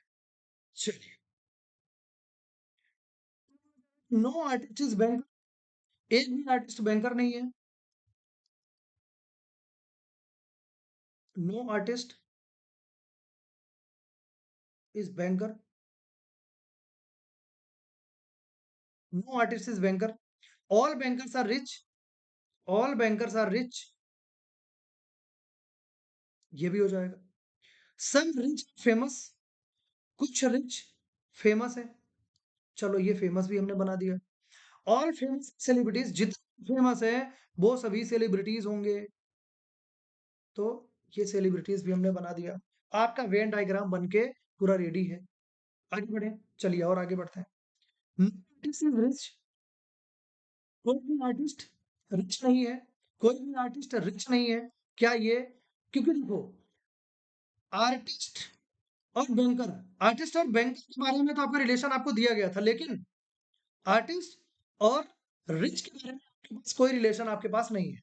चलिए, नो आर्टिस्ट इज बैंकर। एक भी आर्टिस्ट बैंकर नहीं है। No artist is banker. No artist is banker. All bankers are rich. All bankers are rich, ये भी हो जाएगा। सम रिच फेमस, कुछ रिच फेमस है। चलो ये फेमस भी हमने बना दिया। ऑल फेमस सेलिब्रिटीज, जितने फेमस है वो सभी सेलिब्रिटीज होंगे, तो ये सेलिब्रिटीज भी हमने बना दिया। आपका वेन डायग्राम बन के पूरा रेडी है। आगे बढ़े, चलिए और आगे बढ़ते हैं। आर्टिस्ट इज रिच, कोई भी आर्टिस्ट रिच नहीं है। कोई भी आर्टिस्ट रिच नहीं है। क्या ये, क्योंकि देखो आर्टिस्ट और बैंकर, आर्टिस्ट और बैंकर के बारे में तो आपका रिलेशन आपको दिया गया था, लेकिन आर्टिस्ट और रिच के बारे में आपके पास कोई रिलेशन आपके पास नहीं है।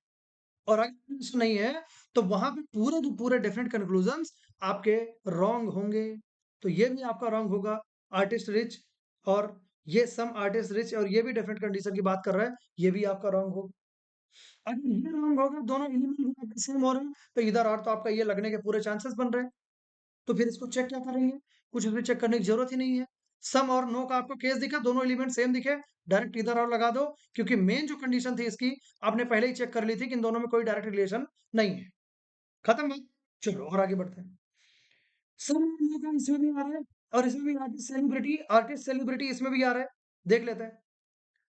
और अगर रिलेशन नहीं है, तो वहां पे पूरे के पूरे डेफिनेट कंक्लूजन्स आपके रॉन्ग होंगे। तो ये भी आपका रॉन्ग होगा, आर्टिस्ट रिच, और ये सम आर्टिस्ट रिच, और ये भी डेफिनेट कंडीशन की बात कर रहा है, ये भी आपका रॉन्ग होगा। अगर ये रॉन्ग होगा, दोनों एलिमेंट सेम हो रहे हैं, तो इधर और तो आपका ये लगने के पूरे चांसेस बन रहे हैं। तो फिर इसको चेक क्या करेंगे? कुछ भी चेक करने की जरूरत ही नहीं है। सम और नो का आपको केस दिखा, दोनों एलिमेंट सेम दिखे, डायरेक्ट इधर और लगा दो, क्योंकि मेन जो कंडीशन थी इसकी आपने पहले ही चेक कर ली थी कि इन दोनों में कोई डायरेक्ट रिलेशन नहीं है। खत्म बात। चलो और आगे बढ़ते हैं। सम और नो का इसमें भी आ रहा है, और इसमें भी आर्टिस्ट सेलिब्रिटी इसमें भी आ रहा है। देख लेते हैं।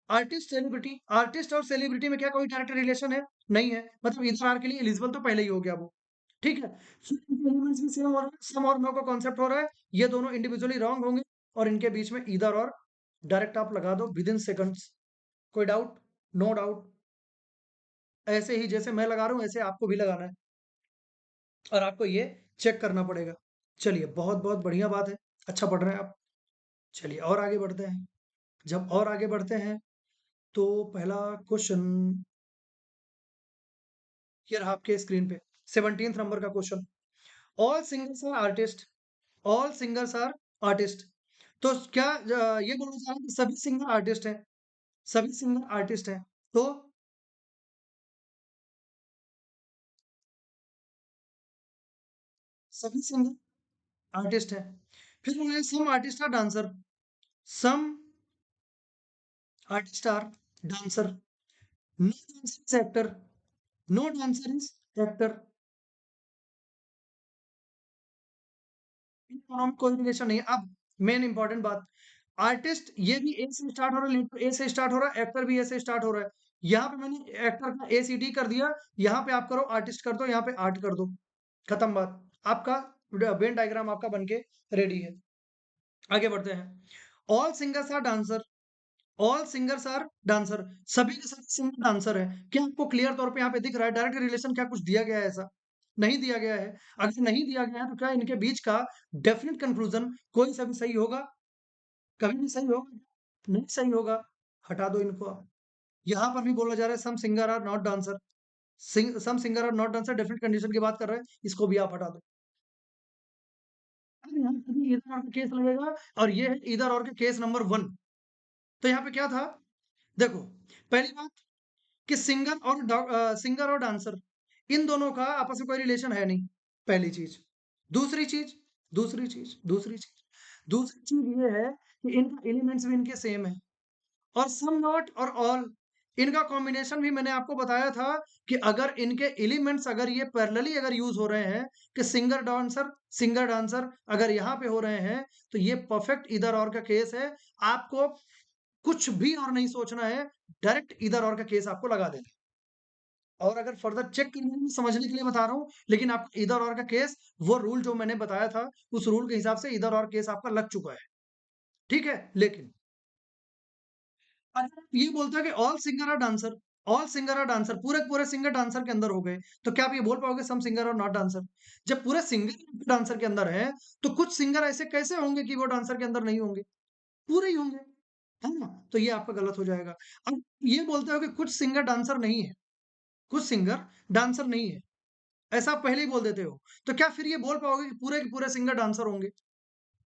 आर्टिस्ट सेलिब्रिटी, आर्टिस्ट और सेलिब्रिटी में क्या कोई डायरेक्ट रिलेशन है? नहीं है, मतलब इधर आर के लिए एलिजिबल तो पहले ही हो गया वो। ठीक है, फिर इनके एलिमेंट्स भी सेम हो रहा है, सम और नो का कॉन्सेप्ट हो रहा है, ये दोनों इंडिविजुअली रॉन्ग होंगे, और इनके बीच में ईदर और डायरेक्ट आप लगा दो विद इन सेकंड्स। कोई डाउट? No doubt. ऐसे ही जैसे मैं लगा रहा हूं, ऐसे आपको भी लगाना है, और आपको ये चेक करना पड़ेगा। चलिए, बहुत बहुत बढ़िया बात है, अच्छा पढ़ रहे हैं आप। चलिए और आगे बढ़ते हैं। जब और आगे बढ़ते हैं, तो पहला क्वेश्चन ये रहा आपके स्क्रीन पे, 17th नंबर का question. All singers are artist, all singers are artist. तो क्या ये बोलना चाह रहे हैं कि सभी सिंगर आर्टिस्ट हैं? सभी सिंगर आर्टिस्ट हैं, तो सभी सिंगर आर्टिस्ट हैं। फिर बोले some artist are dancer, some artist are dancer, no dancer is actor, no dancer is actor. इन दोनों में कोई रिलेशन नहीं है। अब मेन इंपॉर्टेंट बात, आर्टिस्ट ये भी ए से स्टार्ट हो रहा है, ए से स्टार्ट हो रहा है, एक्टर भी ए से स्टार्ट हो रहा है। यहाँ पे मैंने एक्टर का ए सी डी कर दिया, यहाँ पे आप करो आर्टिस्ट कर दो, यहाँ पे आर्ट कर दो, खत्म बात। आपका वेन डायग्राम आपका बनके रेडी है। आगे बढ़ते हैं। All singers are dancer, all singers are dancer, सभी के सभी सिंगर डांसर है। क्या आपको क्लियर तौर पे यहाँ पे दिख रहा है डायरेक्ट रिलेशन? क्या कुछ दिया गया है ऐसा? नहीं दिया गया है। अगर नहीं दिया गया है, तो क्या इनके बीच का डेफिनेट कंक्लूजन कोई सा भी सही होगा? कभी भी सही होगा? नहीं सही होगा। हटा दो इनको आप। यहाँ पर भी बोला जा रहा है some singer are not dancer, some singer are not dancer definite condition की बात कर रहे हैं, इसको भी आप हटा दो। अब यहाँ पे भी इधर और का केस लगेगा, और ये है इधर और के केस नंबर 1। तो यहाँ पे क्या था? देखो, पहली बात कि सिंगर और डांसर, इन दोनों का आपस में कोई रिलेशन है नहीं, पहली चीज। दूसरी चीज, दूसरी चीज ये है कि इनका एलिमेंट्स भी इनके सेम है। और सम नॉट और ऑल, इनका कॉम्बिनेशन भी मैंने आपको बताया था कि अगर इनके एलिमेंट्स अगर ये पैरेलली अगर यूज हो रहे हैं, कि सिंगर डांसर अगर यहाँ पे हो रहे हैं, तो ये परफेक्ट इधर और का केस है। आपको कुछ भी और नहीं सोचना है, डायरेक्ट इधर और का केस आपको लगा देना है। और अगर फर्दर चेक करने में समझने के लिए बता रहा हूँ, लेकिन आपको इधर और का केस, वो रूल जो मैंने बताया था, उस रूल के हिसाब से इधर और केस आपका लग चुका है। ठीक है, लेकिन अगर आप ये बोलते हो कि ऑल सिंगर और डांसर, ऑल सिंगर और डांसर, पूरे पूरे सिंगर डांसर के अंदर हो गए, तो क्या आप ये बोल पाओगे सम सिंगर और नॉट डांसर? जब पूरे सिंगर डांसर के अंदर है, तो कुछ सिंगर ऐसे कैसे होंगे कि वो डांसर के अंदर नहीं होंगे? पूरे ही होंगे, है ना? तो ये आपका गलत हो जाएगा। अब ये बोलते हो कि कुछ सिंगर डांसर नहीं है, कुछ सिंगर डांसर नहीं है, ऐसा आप पहले ही बोल देते हो, तो क्या फिर ये बोल पाओगे कि पूरे के पूरे सिंगर डांसर होंगे?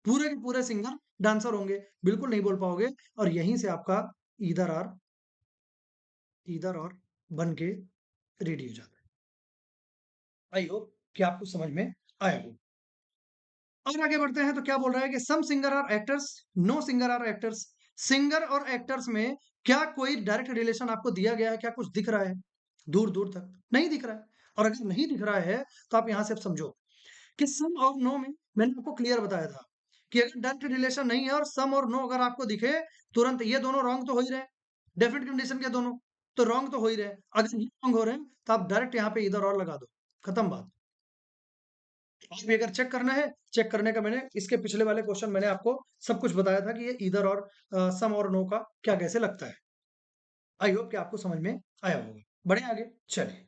पूरे के पूरे सिंगर डांसर होंगे? बिल्कुल नहीं बोल पाओगे। और यहीं से आपका ईदर आर, ईदर और बन के रेडी हो जाता है। आई होप कि आपको समझ में आया हो। और आगे बढ़ते हैं, तो क्या बोल रहा है कि some singer are actors, no singer are actors. Singer और एक्टर्स में क्या कोई डायरेक्ट रिलेशन आपको दिया गया है? क्या कुछ दिख रहा है? दूर दूर तक नहीं दिख रहा है। और अगर नहीं दिख रहा है, तो आप यहां से अब समझो कि सम और नो में मैंने आपको क्लियर बताया था कि अगर डायरेक्ट रिलेशन नहीं है, और सम और नो अगर आपको दिखे, तुरंत ये दोनों रॉन्ग तो हो ही रहे, डेफिनेट कंडीशन के दोनों, तो रॉन्ग तो हो ही रहे। अगर ये रॉन्ग हो रहे हैं, तो आप डायरेक्ट यहाँ पे इधर और लगा दो, खत्म बात। और भी अगर चेक करना है, चेक करने का मैंने इसके पिछले वाले क्वेश्चन मैंने आपको सब कुछ बताया था कि ये इधर और सम और नो का क्या कैसे लगता है। आई होप कि आपको समझ में आया होगा। बढ़े आगे, चलिए।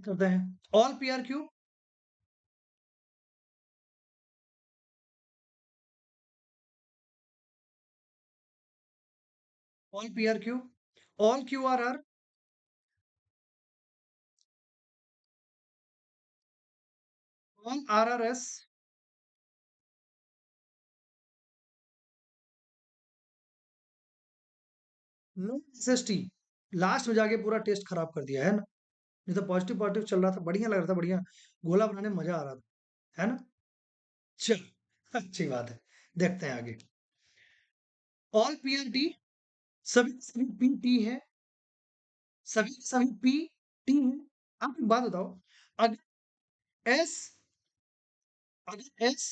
करते हैं। All P R Q, all P R Q, all Q R R, all R R S, no S S T. Last में जाके पूरा टेस्ट खराब कर दिया है ना। नहीं तो पॉजिटिव पॉजिटिव चल रहा था, बढ़िया लग रहा था, बढ़िया गोला बनाने में मजा आ रहा था, है ना। चलो अच्छी बात है, देखते हैं आगे। ऑल पी आर टी, सभी सभी पी टी है, सभी सभी पी टी है। आप एक बात बताओ, अगर एस अगर एस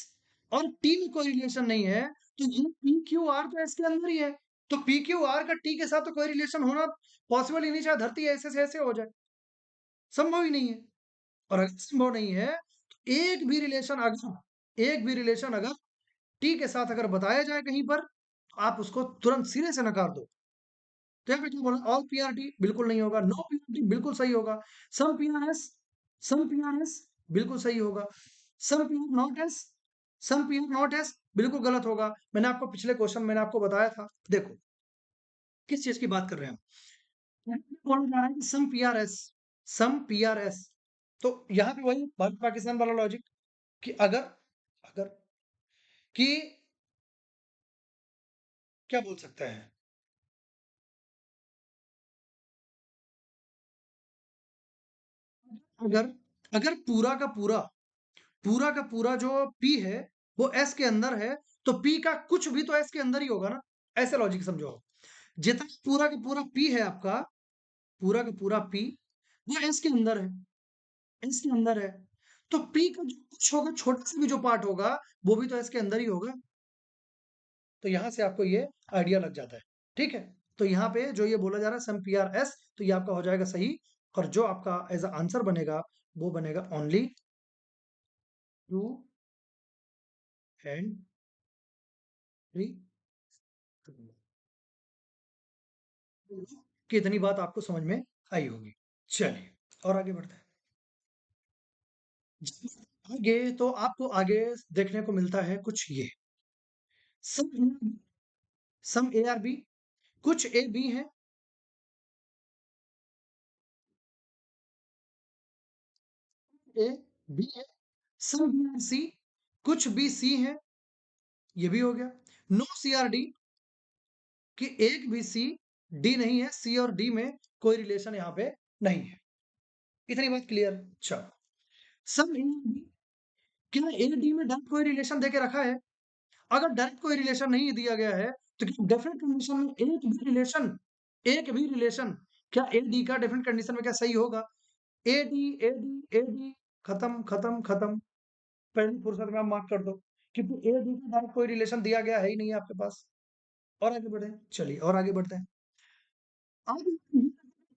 और टी में कोई रिलेशन नहीं है, तो ये पी क्यू आर तो एस के अंदर ही है। तो पी क्यू आर का टी के साथ तो कोई रिलेशन होना पॉसिबल ही नहीं, चाहे धरती ऐसे से ऐसे हो जाए, संभव ही नहीं है। और अगर संभव नहीं है, तो एक भी रिलेशन अगर टी के साथ अगर बताया जाए कहीं पर, तो आप उसको तुरंत सिरे से नकार दो। तो यहाँ पे क्या बोला, ऑल पीआरटी बिल्कुल नहीं होगा, नो पीआरटी बिल्कुल सही होगा, सम पीआरएस, सम पीआरएस बिल्कुल सही होगा, some PR not S, some PR not S बिल्कुल गलत होगा। मैंने आपको पिछले क्वेश्चन मैंने आपको बताया था, देखो किस चीज की बात कर रहे हैं हम। यहाँ पे बोला जा रहा है कि सम पीआरएस, सम पीआरएस। तो यहाँ पे वही भारत पाकिस्तान वाला लॉजिक, कि अगर अगर कि क्या बोल सकते हैं, अगर अगर पूरा का पूरा जो P है वो S के अंदर है, तो P का कुछ भी तो S के अंदर ही होगा ना। ऐसे लॉजिक समझो आप। जितना पूरा का पूरा P है आपका, पूरा का पूरा P वो S के अंदर है, S के अंदर है। तो P का जो कुछ होगा, छोटा सा भी जो पार्ट होगा, वो भी तो S के अंदर ही होगा। तो यहां से आपको ये आइडिया लग जाता है, ठीक है। तो यहाँ पे जो ये बोला जा रहा है सम पी आर एस, तो ये आपका हो जाएगा सही। और जो आपका एज आंसर बनेगा, वो बनेगा ओनली टू एंड थ्री। कि इतनी बात आपको समझ में आई होगी। चलिए और आगे बढ़ते हैं। आगे तो आपको आगे देखने को मिलता है कुछ ये, सम सम ए आर बी, कुछ ए बी है, ए बी है, सम बी आर सी, कुछ बी सी है, ये भी हो गया। नो सी आर डी, कि एक भी सी डी नहीं है, सी और डी में कोई रिलेशन यहाँ पे नहीं है। इतनी बात क्लियर। चलो, सम ए डी, क्या ए डी में डायरेक्ट कोई रिलेशन देके रखा है? अगर डायरेक्ट कोई रिलेशन नहीं दिया गया है, तो क्या डेफिनेट कंडीशन में एक भी रिलेशन क्या ए डी का डेफिनेट कंडीशन में क्या सही होगा? A D A D A D, खत्म खत्म खत्म। पहली फुर्सत में आप मार्क कर दो, क्योंकि ए डी का डायरेक्ट कोई रिलेशन दिया गया है ही नहीं है आपके पास। और आगे बढ़े, चलिए और आगे बढ़ते हैं। अब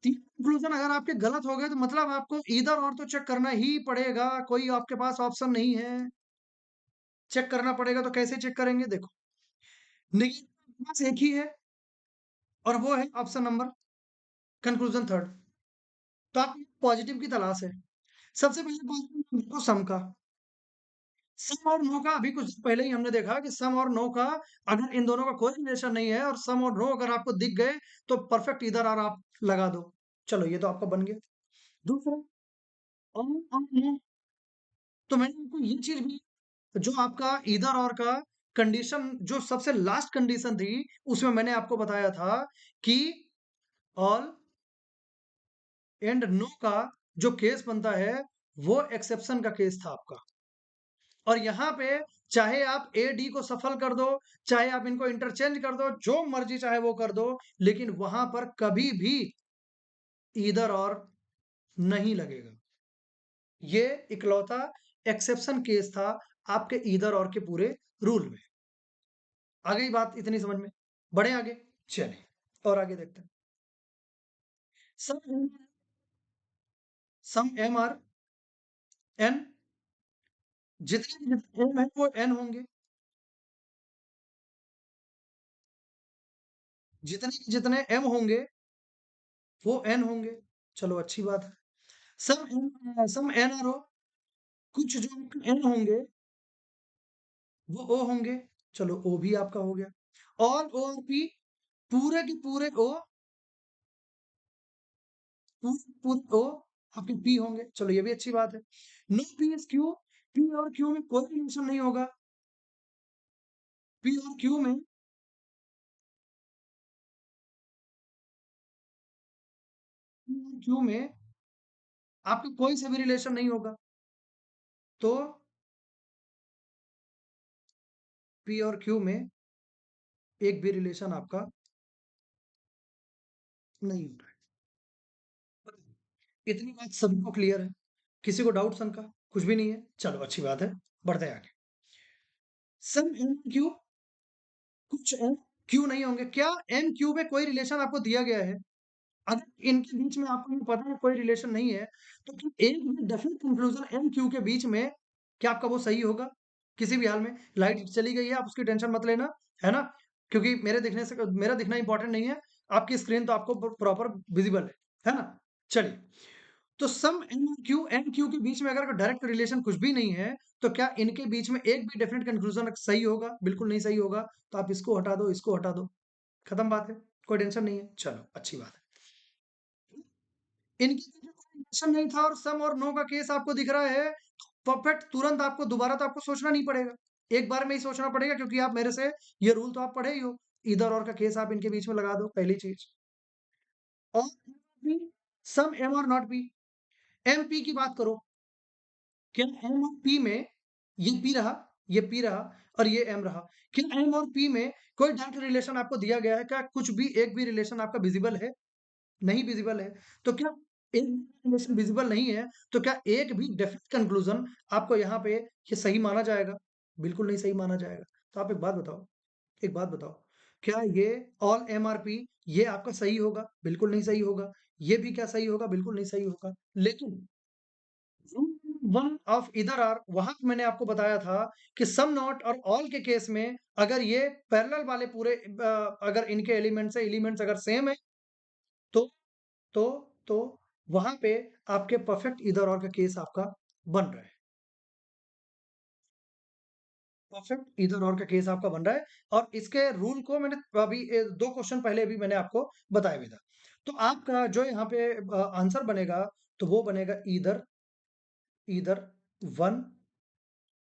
तीन कंक्लूजन अगर आपके गलत हो गए, तो मतलब आपको इधर और तो चेक करना ही पड़ेगा, कोई आपके पास ऑप्शन नहीं है। चेक करना पड़ेगा, तो कैसे चेक करेंगे, देखो नेगेटिव बस एक ही है, और वो है ऑप्शन नंबर, कंक्लूजन थर्ड। तो आपको पॉजिटिव की तलाश है। सबसे पहले पॉजिटिव देखो सम का, सम और नो का अभी कुछ दिन पहले ही हमने देखा कि सम और नो का अगर इन दोनों का कोई रिलेशन नहीं है, और सम और नो अगर आपको दिख गए, तो परफेक्ट इधर और आप लगा दो। चलो ये तो आपका बन गया। दूसरा और नो, तो मैंने आपको ये चीज भी, जो आपका इधर और का कंडीशन, जो सबसे लास्ट कंडीशन थी, उसमें मैंने आपको बताया था कि ऑल एंड नो का जो केस बनता है, वो एक्सेप्शन का केस था आपका। और यहाँ पे चाहे आप ए डी को सफल कर दो, चाहे आप इनको इंटरचेंज कर दो, जो मर्जी चाहे वो कर दो, लेकिन वहां पर कभी भी इधर और नहीं लगेगा। ये इकलौता एक्सेप्शन केस था आपके इधर और के पूरे रूल में। आ गई बात इतनी समझ में? बढ़े आगे, चलिए और आगे देखते हैं। सम सम एम आर एन, जितने एम है वो एन होंगे, जितने जितने एम होंगे वो एन होंगे। चलो अच्छी बात है। सम एन और ओ, कुछ जो एन होंगे वो ओ होंगे। चलो ओ भी आपका हो गया। ऑल ओ और पी, पूरे के पूरे ओ, पूरे पूरे ओ आपके पी होंगे। चलो ये भी अच्छी बात है। No P is Q, P और क्यू में कोई रिलेशन नहीं होगा। पी और क्यू में, पी और क्यू में आपका कोई से भी रिलेशन नहीं होगा। तो पी और क्यू में एक भी रिलेशन आपका नहीं होता है। इतनी बात सभी को क्लियर है? किसी को डाउट शंका कुछ भी नहीं है? चलो अच्छी बात है, बढ़ते हैं आगे। सम एम क्यू, कुछ एम क्यू नहीं होंगे। क्या एम क्यू में कोई रिलेशन आपको दिया गया है? अगर इनके बीच में आपको ये पता है कोई रिलेशन नहीं है, तो क्या एक भी डेफिनेट कंक्लूजन एम क्यू के बीच में, क्या आपका वो सही होगा किसी भी हाल में? लाइट चली गई है, आप उसकी टेंशन मत लेना, है ना? क्योंकि मेरे दिखने से मेरा दिखना इंपॉर्टेंट नहीं है, आपकी स्क्रीन तो आपको प्रॉपर विजिबल है ना? चलिए, तो सम एन और क्यू, एन क्यू के बीच में अगर डायरेक्ट रिलेशन कुछ भी नहीं है, तो क्या इनके बीच में एक भी डेफिनेट कंक्लूजन सही होगा? बिल्कुल नहीं सही होगा। तो आप इसको हटा दो, इसको हटा दो, खत्म बात है, कोई टेंशन नहीं है। चलो अच्छी बात है। इनके बीच में कोई रिलेशन नहीं था और सम और नो का केस आपको दिख रहा है, परफेक्ट, तुरंत आपको दोबारा तो आपको सोचना नहीं पड़ेगा, एक बार में ही सोचना पड़ेगा, क्योंकि आप मेरे से ये रूल तो आप पढ़े ही हो। इधर और का केस आप इनके बीच में लगा दो, पहली चीज। और सम एम और नॉट पी, एम पी की बात करो, क्या एम और पी में, ये पी रहा, ये पी रहा, और ये एम रहा, क्या एम और पी में कोई डायरेक्ट रिलेशन आपको दिया गया है? क्या कुछ भी एक भी रिलेशन आपका विजिबल है? नहीं विजिबल है। तो क्या एक रिलेशन विजिबल नहीं है, तो क्या एक भी डेफिनेट कंक्लूजन आपको यहाँ पे ये सही माना जाएगा? बिल्कुल नहीं सही माना जाएगा। तो आप एक बात बताओ, एक बात बताओ, क्या ये ऑल एम आर पी ये आपका सही होगा? बिल्कुल नहीं सही होगा। ये भी क्या सही होगा? बिल्कुल नहीं सही होगा। लेकिन वन ऑफ इधर आर, वहां पे मैंने आपको बताया था कि सम नॉट और ऑल के केस में अगर ये पैरेलल वाले पूरे अगर इनके एलिमेंट्स अगर सेम है, तो तो तो वहां पे आपके परफेक्ट इधर और का केस आपका बन रहा है। परफेक्ट इधर और का केस आपका बन रहा है। और इसके रूल को मैंने अभी दो क्वेश्चन पहले भी मैंने आपको बताया भी था। तो आपका जो यहाँ पे आंसर बनेगा, तो वो बनेगा इधर, इधर वन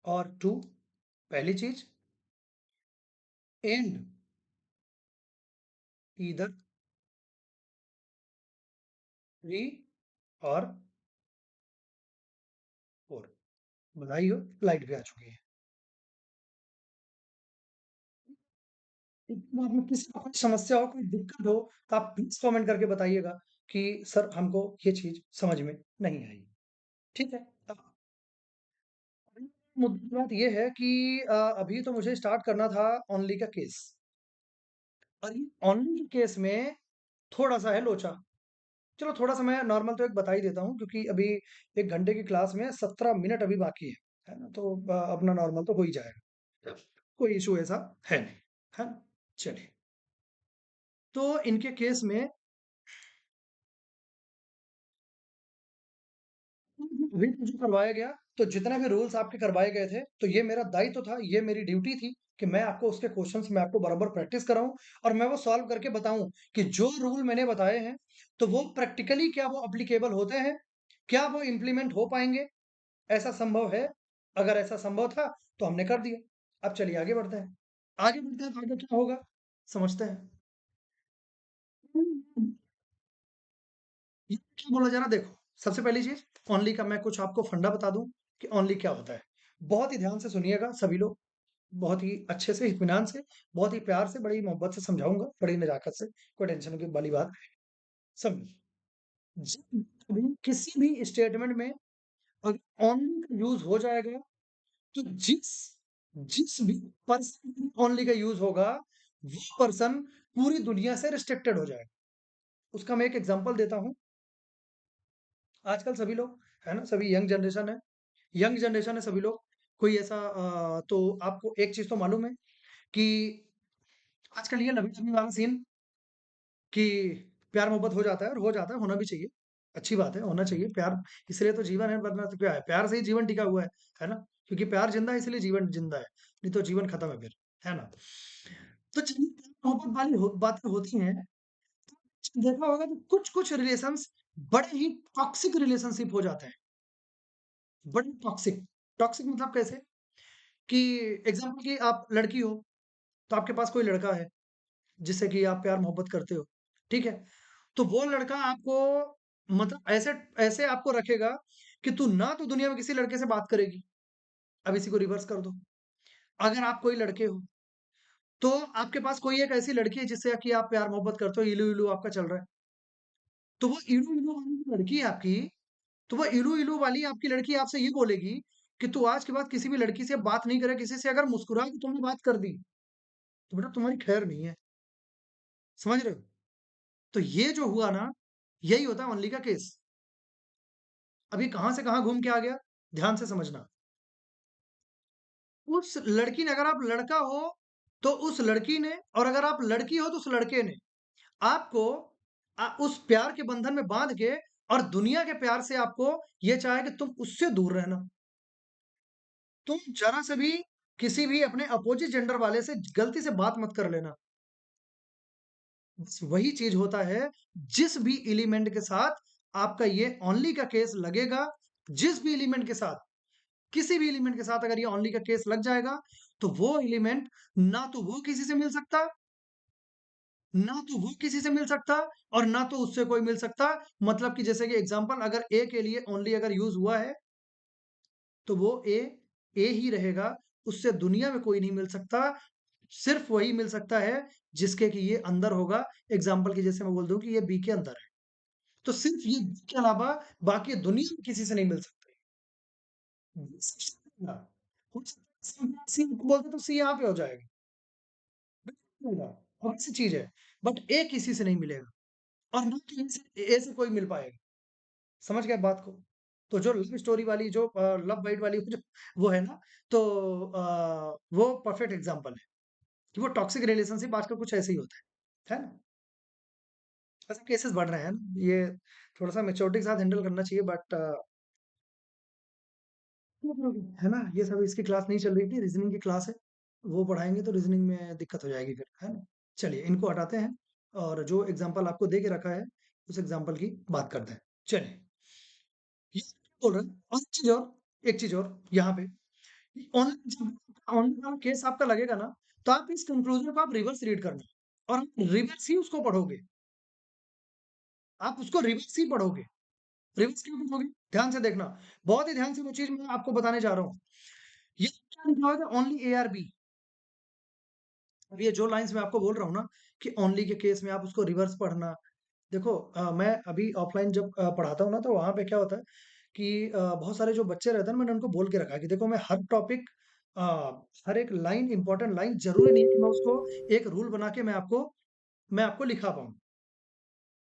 और टू, पहली चीज। एंड इधर थ्री और फोर। बधाई हो, लाइट भी आ चुकी है। इतना आपको किसी को कोई समस्या हो, कोई दिक्कत हो, तो आप प्लीज कमेंट करके बताइएगा कि सर हमको ये चीज समझ में नहीं आई। ठीक है। अब मुद्दे की बात ये है कि अभी तो मुझे स्टार्ट करना था ओनली का केस, और ये ओनली के केस में थोड़ा सा है लोचा। चलो थोड़ा सा मैं नॉर्मल तो एक बता ही देता हूँ, क्योंकि अभी 1 घंटे की क्लास में 17 मिनट अभी बाकी है ना? तो अपना नॉर्मल तो हो ही जाएगा, कोई इशू ऐसा है नहीं, है ना? चलिए, तो इनके केस में अभी तक जो करवाया गया, तो जितने भी रूल्स आपके करवाए गए थे, तो ये मेरा दायित्व था, ये मेरी ड्यूटी थी कि मैं आपको उसके क्वेश्चंस में आपको बराबर प्रैक्टिस कराऊं, और मैं वो सॉल्व करके बताऊं कि जो रूल मैंने बताए हैं, तो वो प्रैक्टिकली क्या वो अप्लीकेबल होते हैं, क्या वो इम्प्लीमेंट हो पाएंगे, ऐसा संभव है? अगर ऐसा संभव था, तो हमने कर दिया। अब चलिए आगे बढ़ते हैं। आगे बढ़ते हैं तो आगे क्या होगा, समझते हैं। ये क्या बोला जा रहा, देखो, सबसे पहली चीज, ओनली का मैं कुछ आपको फंडा बता दूं कि ओनली क्या होता है। बहुत ही ध्यान से सुनिएगा सभी लोग, बहुत ही अच्छे से, इत्मीनान से, बहुत ही प्यार से, बड़ी मोहब्बत से समझाऊंगा, बड़ी नजाकत से, कोई टेंशन की वाली बात नहीं। समझ, जब भी किसी भी स्टेटमेंट में अगर ओनली का यूज हो जाएगा, तो जिस जिस भी पर्सन ओनली का यूज होगा, वो पर्सन पूरी दुनिया से रिस्ट्रिक्टेड हो जाएगा। उसका मैं एक एग्जांपल देता हूँ। आजकल सभी लोग, है ना, सभी यंग जनरेशन है, यंग जनरेशन है सभी लोग, कोई ऐसा तो आपको एक चीज तो मालूम है कि आजकल ये लवी डबी वाला सीन, कि प्यार मोहब्बत हो जाता है, और हो जाता है, होना भी चाहिए। अच्छी बात है, होना चाहिए प्यार, इसलिए तो जीवन है, वरना तो क्या है? प्यार से ही जीवन टिका हुआ है ना? क्योंकि प्यार ज़िंदा है इसलिए जीवन ज़िंदा है, नहीं तो जीवन खत्म है फिर, है ना? तो चलिए प्यार-मोहब्बत वाली बातें होती हैं, देखा होगा कि कुछ-कुछ रिलेशंस बड़े ही टॉक्सिक रिलेशनशिप हो जाते हैं, बड़े टॉक्सिक। टॉक्सिक मतलब कैसे? कि एग्ज़ाम्पल कि आप लड़की हो, तो आपके पास कोई लड़का है, जिससे कि आप प्यार-मोहब्बत करते हो, ठीक है? तो वो लड़का आपको मतलब ऐसे ऐसे आपको रखेगा कि तू ना तो दुनिया में किसी लड़के से बात करेगी। अब इसी को रिवर्स कर दो। अगर आप कोई लड़के हो, तो आपके पास कोई एक ऐसी लड़की है जिससे कि आप प्यार-मोहब्बत करते हो, इलू-इलू आपका चल रहा है। तो वो इलू-इलू वाली जो लड़की है आपकी, तो वो इलू-इलू वाली आपकी लड़की आपसे ये बोलेगी कि तू आज के बाद किसी भी लड़की से बात नहीं करे, किसी से अगर मुस्कुरा के तुमने बात कर दी, तो बेटा तुम्हारी खैर नहीं है। समझ रहे हो? तो ये जो हुआ ना, यही होता है ओनली का केस। अभी कहाँ से कहाँ घूम के आ गया, ध्यान से समझना। उस लड़की ने अगर आप लड़का हो, तो उस लड़की ने और अगर आप लड़की हो तो उस लड़के ने आपको उस प्यार के बंधन में बाँध के और दुनिया के प्यार से आपको ये चाहे कि तुम उससे दूर रहना। तुम ज़रा से भी किसी भी अपने अपोज़िट जेंडर वाले से गलती से बात मत कर लेना। बस वही चीज़ होता है, जिस भी एलिमेंट के साथ आपका ये ओनली का केस लगेगा, जिस भी एलिमेंट के साथ, किसी भी एलिमेंट के साथ अगर ये ओनली का केस लग जाएगा, तो वो एलिमेंट ना तो वो किसी से मिल सकता, ना तो वो किसी से मिल सकता और ना तो उससे कोई मिल सकता। मतलब कि जैसे कि एग्ज़ाम्पल अगर ए के लिए ओनली अगर यूज़ हुआ है, तो वो ए ही रहेगा, उससे दुनिया में कोई नहीं मिल सकता। सिर्फ़ वही मिल सकता है जिसके कि ये अंदर होगा। एग्ज़ाम्पल की जैसे मैं बोल दूँ कि ये बी के अंदर है, तो सिर्फ़ ये बी के अलावा बाकी दुनिया में किसी से नहीं मिल सकता। हो सकता है सी बोल दे तो सी यहाँ पे हो जाएगा। मिलेगा, ऐसी चीज़ है, बट ए किसी से नहीं मिलेगा और ना कि ए से कोई मिल पाएगा। समझ गए बात को? तो जो लव स्टोरी वाली जो लव बाइट वाली जो वो है ना, तो वो परफेक्ट एग्ज़ाम्पल है कि वो टॉक्सिक रिलेशनशिप आजकल कुछ ऐसे ही होता है ना? ऐसे केसेस बढ़ रहे हैं ना, ये थोड़ा-सा मैच्योरिटी के साथ हैंडल करना चाहिए बट है ना? ये सब इसकी क्लास नहीं चल रही थी, रीज़निंग की क्लास है। वो पढ़ाएँगे तो रीज़निंग में दिक्कत हो जाएगी फिर, है ना? चलिए इनको हटाते हैं और जो एग्ज़ाम्पल आपको दे के रखा है, उस एग्ज़ाम्पल की बात करते हैं। चलिए, ये बोल रहे हैं और एक चीज़ और यहाँ पे ऑनलाइन जब ऑनलाइन वाला केस आपका लगेगा ना, तो आप इस कंक्लूज़न को आप रिवर्स रीड करना और आप रिवर्स ही उसको पढ़ोगे। आप उसको रिवर्स ही पढ़ोगे। रिवर्स क्यों पढ़ोगे? ध्यान से देखना। बहुत ही ध्यान से वो चीज़ मैं आपको बताने जा रहा हूँ। ये क्या लिखा होगा ओनली ए आर बी। अब ये जो लाइन्स मैं आपको बोल रहा हूँ ना कि ओनली के केस में आप उसको रिवर्स पढ़ना। देखो मैं अभी ऑफ़लाइन जब पढ़ाता हूँ ना तो वहाँ पे क्या होता है कि बहुत सारे जो बच्चे रहते हैं ना मैंने उनको बोल के रखा है कि देखो मैं हर टॉपिक अ, हर एक लाइन इम्पोर्टेंट लाइन ज़रूरी नहीं है कि मैं उसको एक रूल बना के मैं आपको लिखा पाऊँ।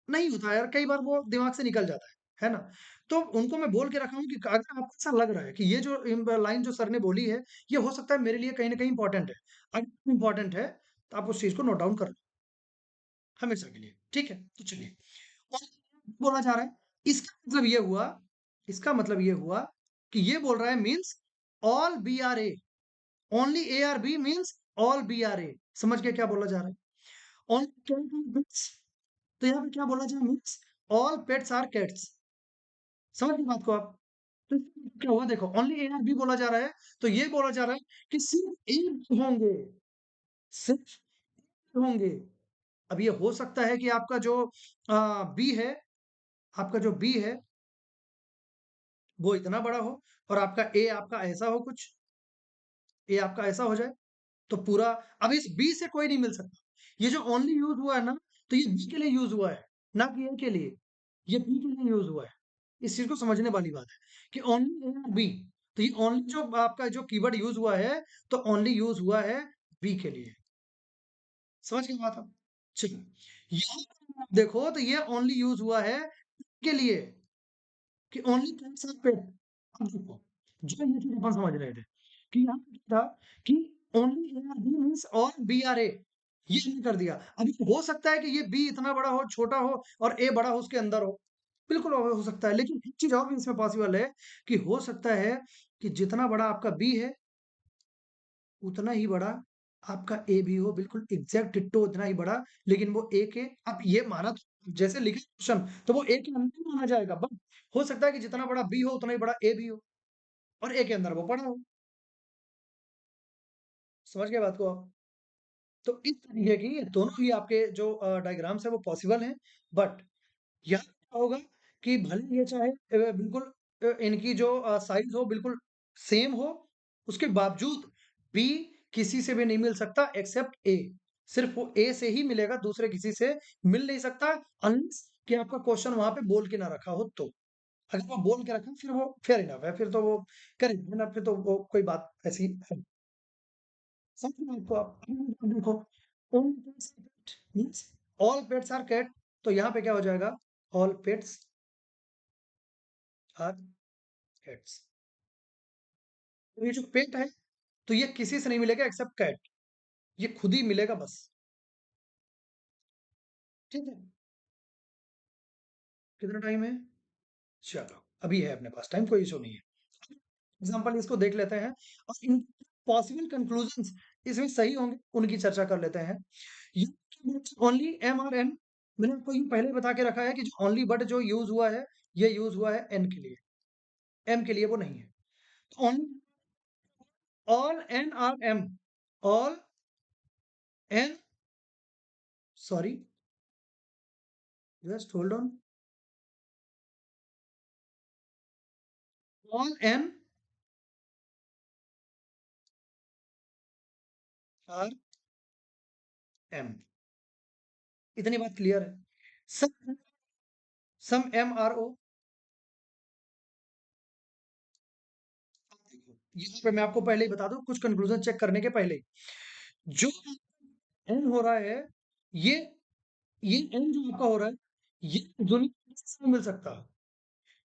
नहीं होता है यार, कई बार वो दिमाग से निकल जाता है ना? तो उनको मैं बोल के रखा हूँ कि अगर आपको ऐसा लग रहा है कि ये जो लाइन जो सर ने बोली है, ये हो सकता है मेरे लिए कहीं न कहीं इम्पोर्टेंट है। अगर इम्पोर्टेंट है, तो आप उस चीज़ को नोट डाउन कर लो, हमेशा के लिए, ठीक है? तो चलिए, और बोला जा रहा है, इसका मतलब ये हुआ कि ये बोल रहा है means all B are A, only A are B means all B are A. समझ गए क्या बोला जा रहा है? ओनली पेट्स, तो यहाँ पे क्या बोला जाए means all pets are cats. समझ गए बात को आप? तो इसमें क्या हुआ देखो ओनली ए आर बी बोला जा रहा है, तो ये बोला जा रहा है कि सिर्फ एक होंगे, सिर्फ होंगे। अब ये हो सकता है कि आपका जो बी है, आपका जो बी है, वो इतना बड़ा हो और आपका ऐसा हो कुछ, ए आपका ऐसा हो जाए, तो पूरा अब इस बी से कोई नहीं मिल सकता। ये जो ओनली यूज़ हुआ है ना, तो ये बी के लिए यूज़ हुआ है, ना कि ए के लिए। ये बी के लिए यूज़ हुआ है। इस चीज़ को समझने वाली बात है कि ओनली ए और बी, तो ये ओनली जो आपका जो कीवर्ड यूज़ हुआ है, तो ओनली यूज़ हुआ है बी के लिए। समझ गए बात आप? चलिए, यहाँ पर आप देखो तो ये ओनली यूज़ हुआ है के लिए कि ओनली कैट्स आर पेट। अब देखो, जो ये चीज़ अपन समझ रहे थे कि यहाँ पे क्या था कि only A are B means all B are A, ये हमने कर दिया। अब हो सकता है कि ये बी इतना बड़ा हो, छोटा हो और ए बड़ा हो उसके अंदर हो। बिल्कुल हो सकता है, लेकिन एक चीज़ और भी इसमें पॉसिबल है कि हो सकता है कि जितना बड़ा आपका बी है, उतना ही बड़ा आपका ए भी हो, बिल्कुल एग्ज़ैक्ट डिट्टो उतना ही बड़ा, लेकिन वो ए के अब ये माना तो जैसे लिखे क्वेश्चन तो वो ए के अंदर माना जाएगा, बट हो सकता है कि जितना बड़ा बी हो, उतना ही बड़ा ए भी हो और ए के अंदर वो बड़ा हो। समझ गए बात को आप? तो इस तरीके की ये दोनों ही आपके जो डायग्राम्स हैं वो पॉसिबल हैं, बट यहाँ क्या होगा कि भले ये चाहे बिल्कुल इनकी जो साइज़ हो बिल्कुल सेम हो, उसके बावजूद बी किसी से भी नहीं मिल सकता एक्सेप्ट ए। सिर्फ़ वो ए से ही मिलेगा, दूसरे किसी से मिल नहीं सकता अनलेस कि आपका क्वेश्चन वहाँ पे बोल के ना रखा हो तो। अगर वो बोल के रखा है फिर वो फेयर इनफ है, फिर तो वो करेक्ट है ना, फिर तो वो कोई बात ऐसी है। समझ रहे हैं इसको आप? देखो all pets are cat means all pets are cat, तो यहाँ पे क्या हो जाएगा? All pets are cats. तो ये जो पेट है, तो ये किसी से नहीं मिलेगा एक्सेप्ट कैट, ये खुद ही मिलेगा बस। ठीक है? कितना टाइम है? चलो, अभी है अपने पास टाइम, कोई इश्यू नहीं है। एग्जाम्पल इसको देख लेते हैं और इन पॉसिबल कंक्लूजन्स इसमें सही होंगे, उनकी चर्चा कर लेते हैं। ओनली एम और एन, मैंने आपको ये पहले ही बता के रखा है कि जो ओनली बट जो यूज हुआ है, ये यूज हुआ है एन के लिए, एम के लिए वो नहीं है। तो only all N are M, all N, sorry, just hold on, all N are M, इतनी बात क्लियर है। सम एम आर ओ, यहाँ पे मैं आपको पहले ही बता दूं कुछ कंक्लूजन चेक करने के पहले ही, जो एन हो रहा है, ये ये एन जो आपका हो रहा है, ये दुनिया से नहीं मिल सकता।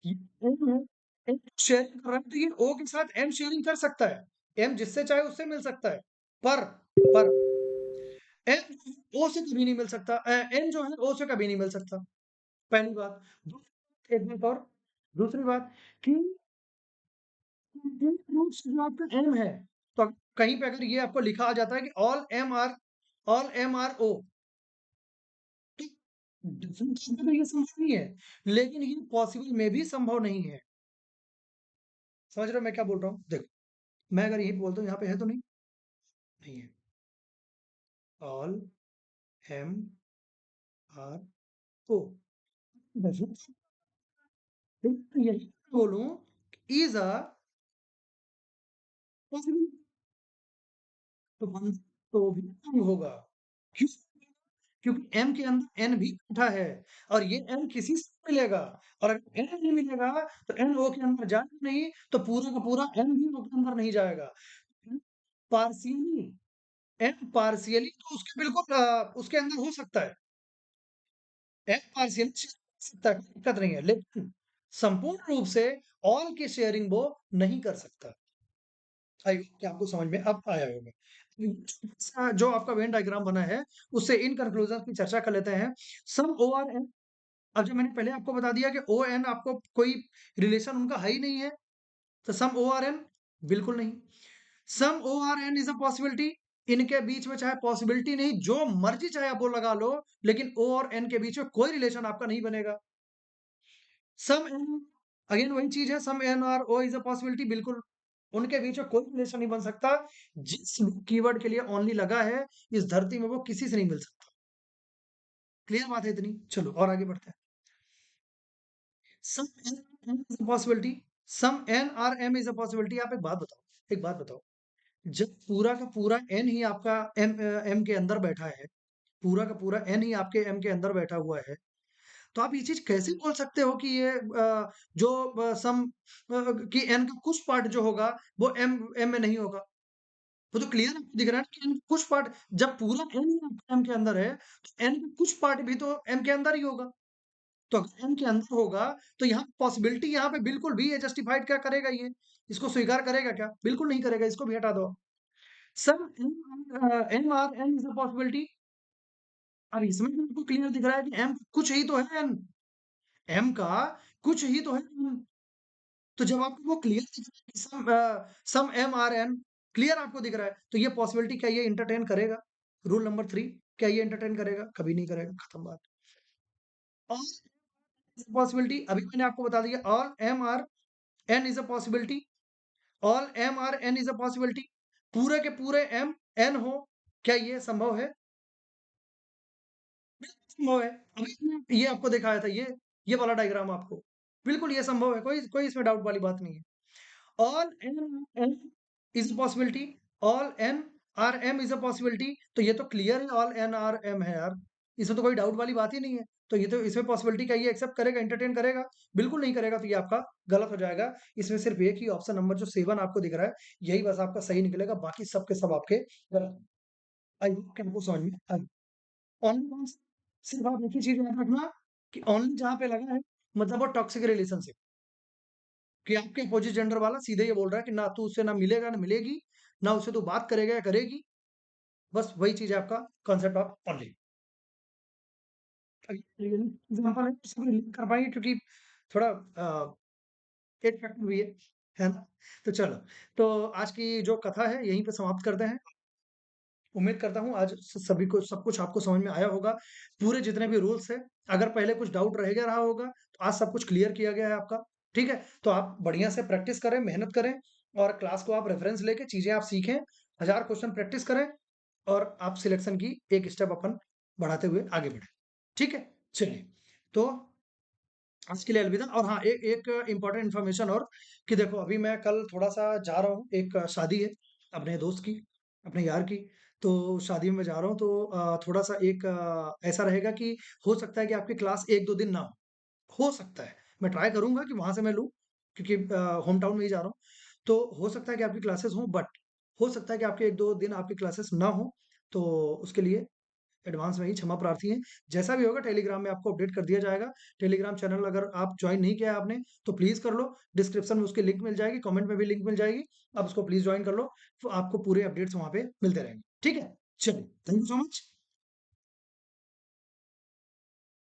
ये एम है, एम शेयरिंग कर रहा है तो ये ओ के साथ एम शेयरिंग कर सकता है, एम जिससे चाहे उससे मिल सकता है, पर एम ओ से कभी नहीं मिल सकता, एन जो है ओ से कभी नहीं मिल सकता। पहली बात। एक बात और, दूसरी बात कि रूट्स जो आपका एम है, तो कहीं पे अगर ये आपको लिखा आ जाता है कि ऑल एम आर ओ, तो डिफरेंट टाइम पे तो ये संभव नहीं है, लेकिन ये पॉसिबल में भी संभव नहीं है। समझ रहे हो मैं क्या बोल रहा हूँ? देखो, मैं अगर यही बोलता हूँ यहाँ पे है तो नहीं, नहीं है। ऑल एम आर ओ, यही बोलूं इज अ पॉसिबल, तो बन तो भी नहीं होगा। क्यों? क्योंकि एम के अंदर एन भी बैठा है और ये एन किसी से नहीं मिलेगा, और अगर एन नहीं मिलेगा तो एन ओ के अंदर जाएगा नहीं, तो पूरा का पूरा एन भी ओ के अंदर नहीं जाएगा। पार्शियली, एन पार्शियली तो उसके बिल्कुल उसके अंदर हो सकता है, एन पार्शियली हो सकता है, कोई दिक्कत नहीं है, लेकिन संपूर्ण रूप से ऑल की शेयरिंग वो नहीं कर सकता। आई होप कि आपको समझ में अब आया होगा। जो आपका वेन डायग्राम बना है, उससे इन कंक्लूजन की चर्चा कर लेते हैं। सम ओ आर एन, अब जो मैंने पहले आपको बता दिया कि ओ एन आपको कोई रिलेशन उनका है ही नहीं है, तो सम ओ आर एन बिल्कुल नहीं। Some O are N is a possibility, इनके बीच में चाहे पॉसिबिलिटी नहीं जो मर्जी चाहे आप वो लगा लो, लेकिन ओ और एन के बीच में कोई रिलेशन आपका नहीं बनेगा। सम एन, अगेन वही चीज है, सम एन और ओ इज अ पॉसिबिलिटी, बिल्कुल उनके बीच में कोई रिलेशन नहीं बन सकता। जिस कीवर्ड के लिए ओनली लगा है, इस धरती में वो किसी से नहीं मिल सकता। क्लियर बात है इतनी? चलो और आगे बढ़ते हैं। Some N is a possibility, some N are M is a possibility. आप एक बात बताओ, जब पूरा का पूरा एन ही आपका एम के अंदर बैठा है, पूरा का पूरा एन ही आपके एम के अंदर बैठा हुआ है, तो आप ये चीज कैसे बोल सकते हो कि ये जो सम कि एन का कुछ पार्ट जो होगा वो एम एम में नहीं होगा? वो तो क्लियर दिख रहा है कि एन का कुछ पार्ट, जब पूरा एन ही आपका एम के अंदर है, तो एन का कुछ पार्ट भी तो एम के अंदर ही होगा। तो अगर एम के अंदर होगा, तो यहाँ पॉसिबिलिटी यहाँ पे बिल्कुल भी ये जस्टिफाइड क्या करेगा ये? इसको स्वीकार करेगा क्या? बिल्कुल नहीं करेगा, इसको भी हटा दो। Some M are N is a possibility. अब इसमें भी आपको क्लियर दिख रहा है कि एम कुछ ही तो है एन, एम का कुछ ही तो है एम। तो जब आपको वो क्लियर दिख रहा है कि सम एम आर एन क्लियर आपको दिख रहा है, तो ये पॉसिबिलिटी क्या ये एंटरटेन करेगा? रूल नंबर 3 क्या ये एंटरटेन करेगा? कभी नहीं करेगा, खत्म बात। ऑल पॉसिबिलिटी अभी मैंने आपको बता दिया all M are N is a possibility, all M are N is a possibility. पूरे के पूरे एम एन हो, क्या ये संभव है? बिल्कुल संभव है। अभी मैंने ये आपको दिखाया था ये वाला डायग्राम आपको। बिल्कुल ये संभव है, कोई कोई इसमें डाउट वाली बात नहीं है। All n is a possibility, all n r m is a possibility। तो ये तो क्लियर है all n r m है यार, इसमें तो कोई डाउट वाली बात ही नहीं है। तो ये तो इसमें पॉसिबिलिटी क्या ये एक्सेप्ट करेगा, एंटरटेन करेगा? बिल्कुल नहीं करेगा, तो ये आपका गलत हो जाएगा। इसमें सिर्फ एक ही ऑप्शन नंबर जो 7 आपको दिख रहा है, यही बस आपका सही निकलेगा, बाकी सब के सब आपके गलत। आई होप कि आपको समझ में आई। ओनली वंस सिर्फ आप एक ही चीज याद रखना कि ओनली जहाँ पे लगा है मतलब वो टॉक्सिक रिलेशनशिप, कि आपके अपोजिट जेंडर वाला सीधे ये बोल रहा है कि ना तू उससे ना मिलेगा ना मिलेगी, ना उससे तू बात करेगा या करेगी। बस वही चीज़ है आपका कॉन्सेप्ट ऑफ ओनली। एग्ज़ाम्पल है इसको रिलेट कर पाएँगे क्योंकि थोड़ा एज फैक्टर भी है ना? तो चलो, तो आज की जो कथा है यहीं पे समाप्त करते हैं। उम्मीद करता हूँ आज सभी को सब कुछ आपको समझ में आया होगा। पूरे जितने भी रूल्स हैं, अगर पहले कुछ डाउट रह गया रहा होगा, तो आज सब कुछ क्लियर किया गया है आपका, ठीक है? तो आप बढ़िया से प्रैक्टिस करें, मेहनत करें और क्लास को आप रेफरेंस लेके चीज़ें आप सीखें, 1000 क्वेश्चन प्रैक्टिस करें और आप सिलेक्शन की एक स्टेप अपन बढ़ाते हुए आगे बढ़ें। ठीक है? चलिए, तो आज के लिए अलविदा। और हाँ, एक इम्पोर्टेंट इन्फॉर्मेशन और कि देखो अभी मैं कल थोड़ा-सा जा रहा हूँ, एक शादी है अपने दोस्त की, अपने यार की, तो शादी में मैं जा रहा हूँ तो थोड़ा-सा एक ऐसा रहेगा कि हो सकता है कि आपकी क्लास 1-2 दिन ना हो सकता है। मैं ट्राई करूँगा कि वहाँ से मैं लूँ क्योंकि होम टाउन में ही जा रहा हूँ। तो हो सकता है कि आपकी क्लासेस हों बट हो सकता है कि आपके 1-2 दिन आपकी क्लासेस ना हों, तो उसके लिए एडवांस में ही क्षमा प्रार्थी हैं। जैसा भी होगा टेलीग्राम में आपको अपडेट कर दिया जाएगा। टेलीग्राम चैनल अगर आप जॉइन नहीं किया है आपने, तो प्लीज़ कर लो। डिस्क्रिप्शन में उसकी लिंक मिल जाएगी, कमेंट में भी लिंक मिल जाएगी। आप उसको प्लीज़ जॉइन कर लो, तो आपको पूरे अपडेट्स वहाँ पे मिलते रहेंगे। ठीक है? चलिए, थैंक यू सो मच।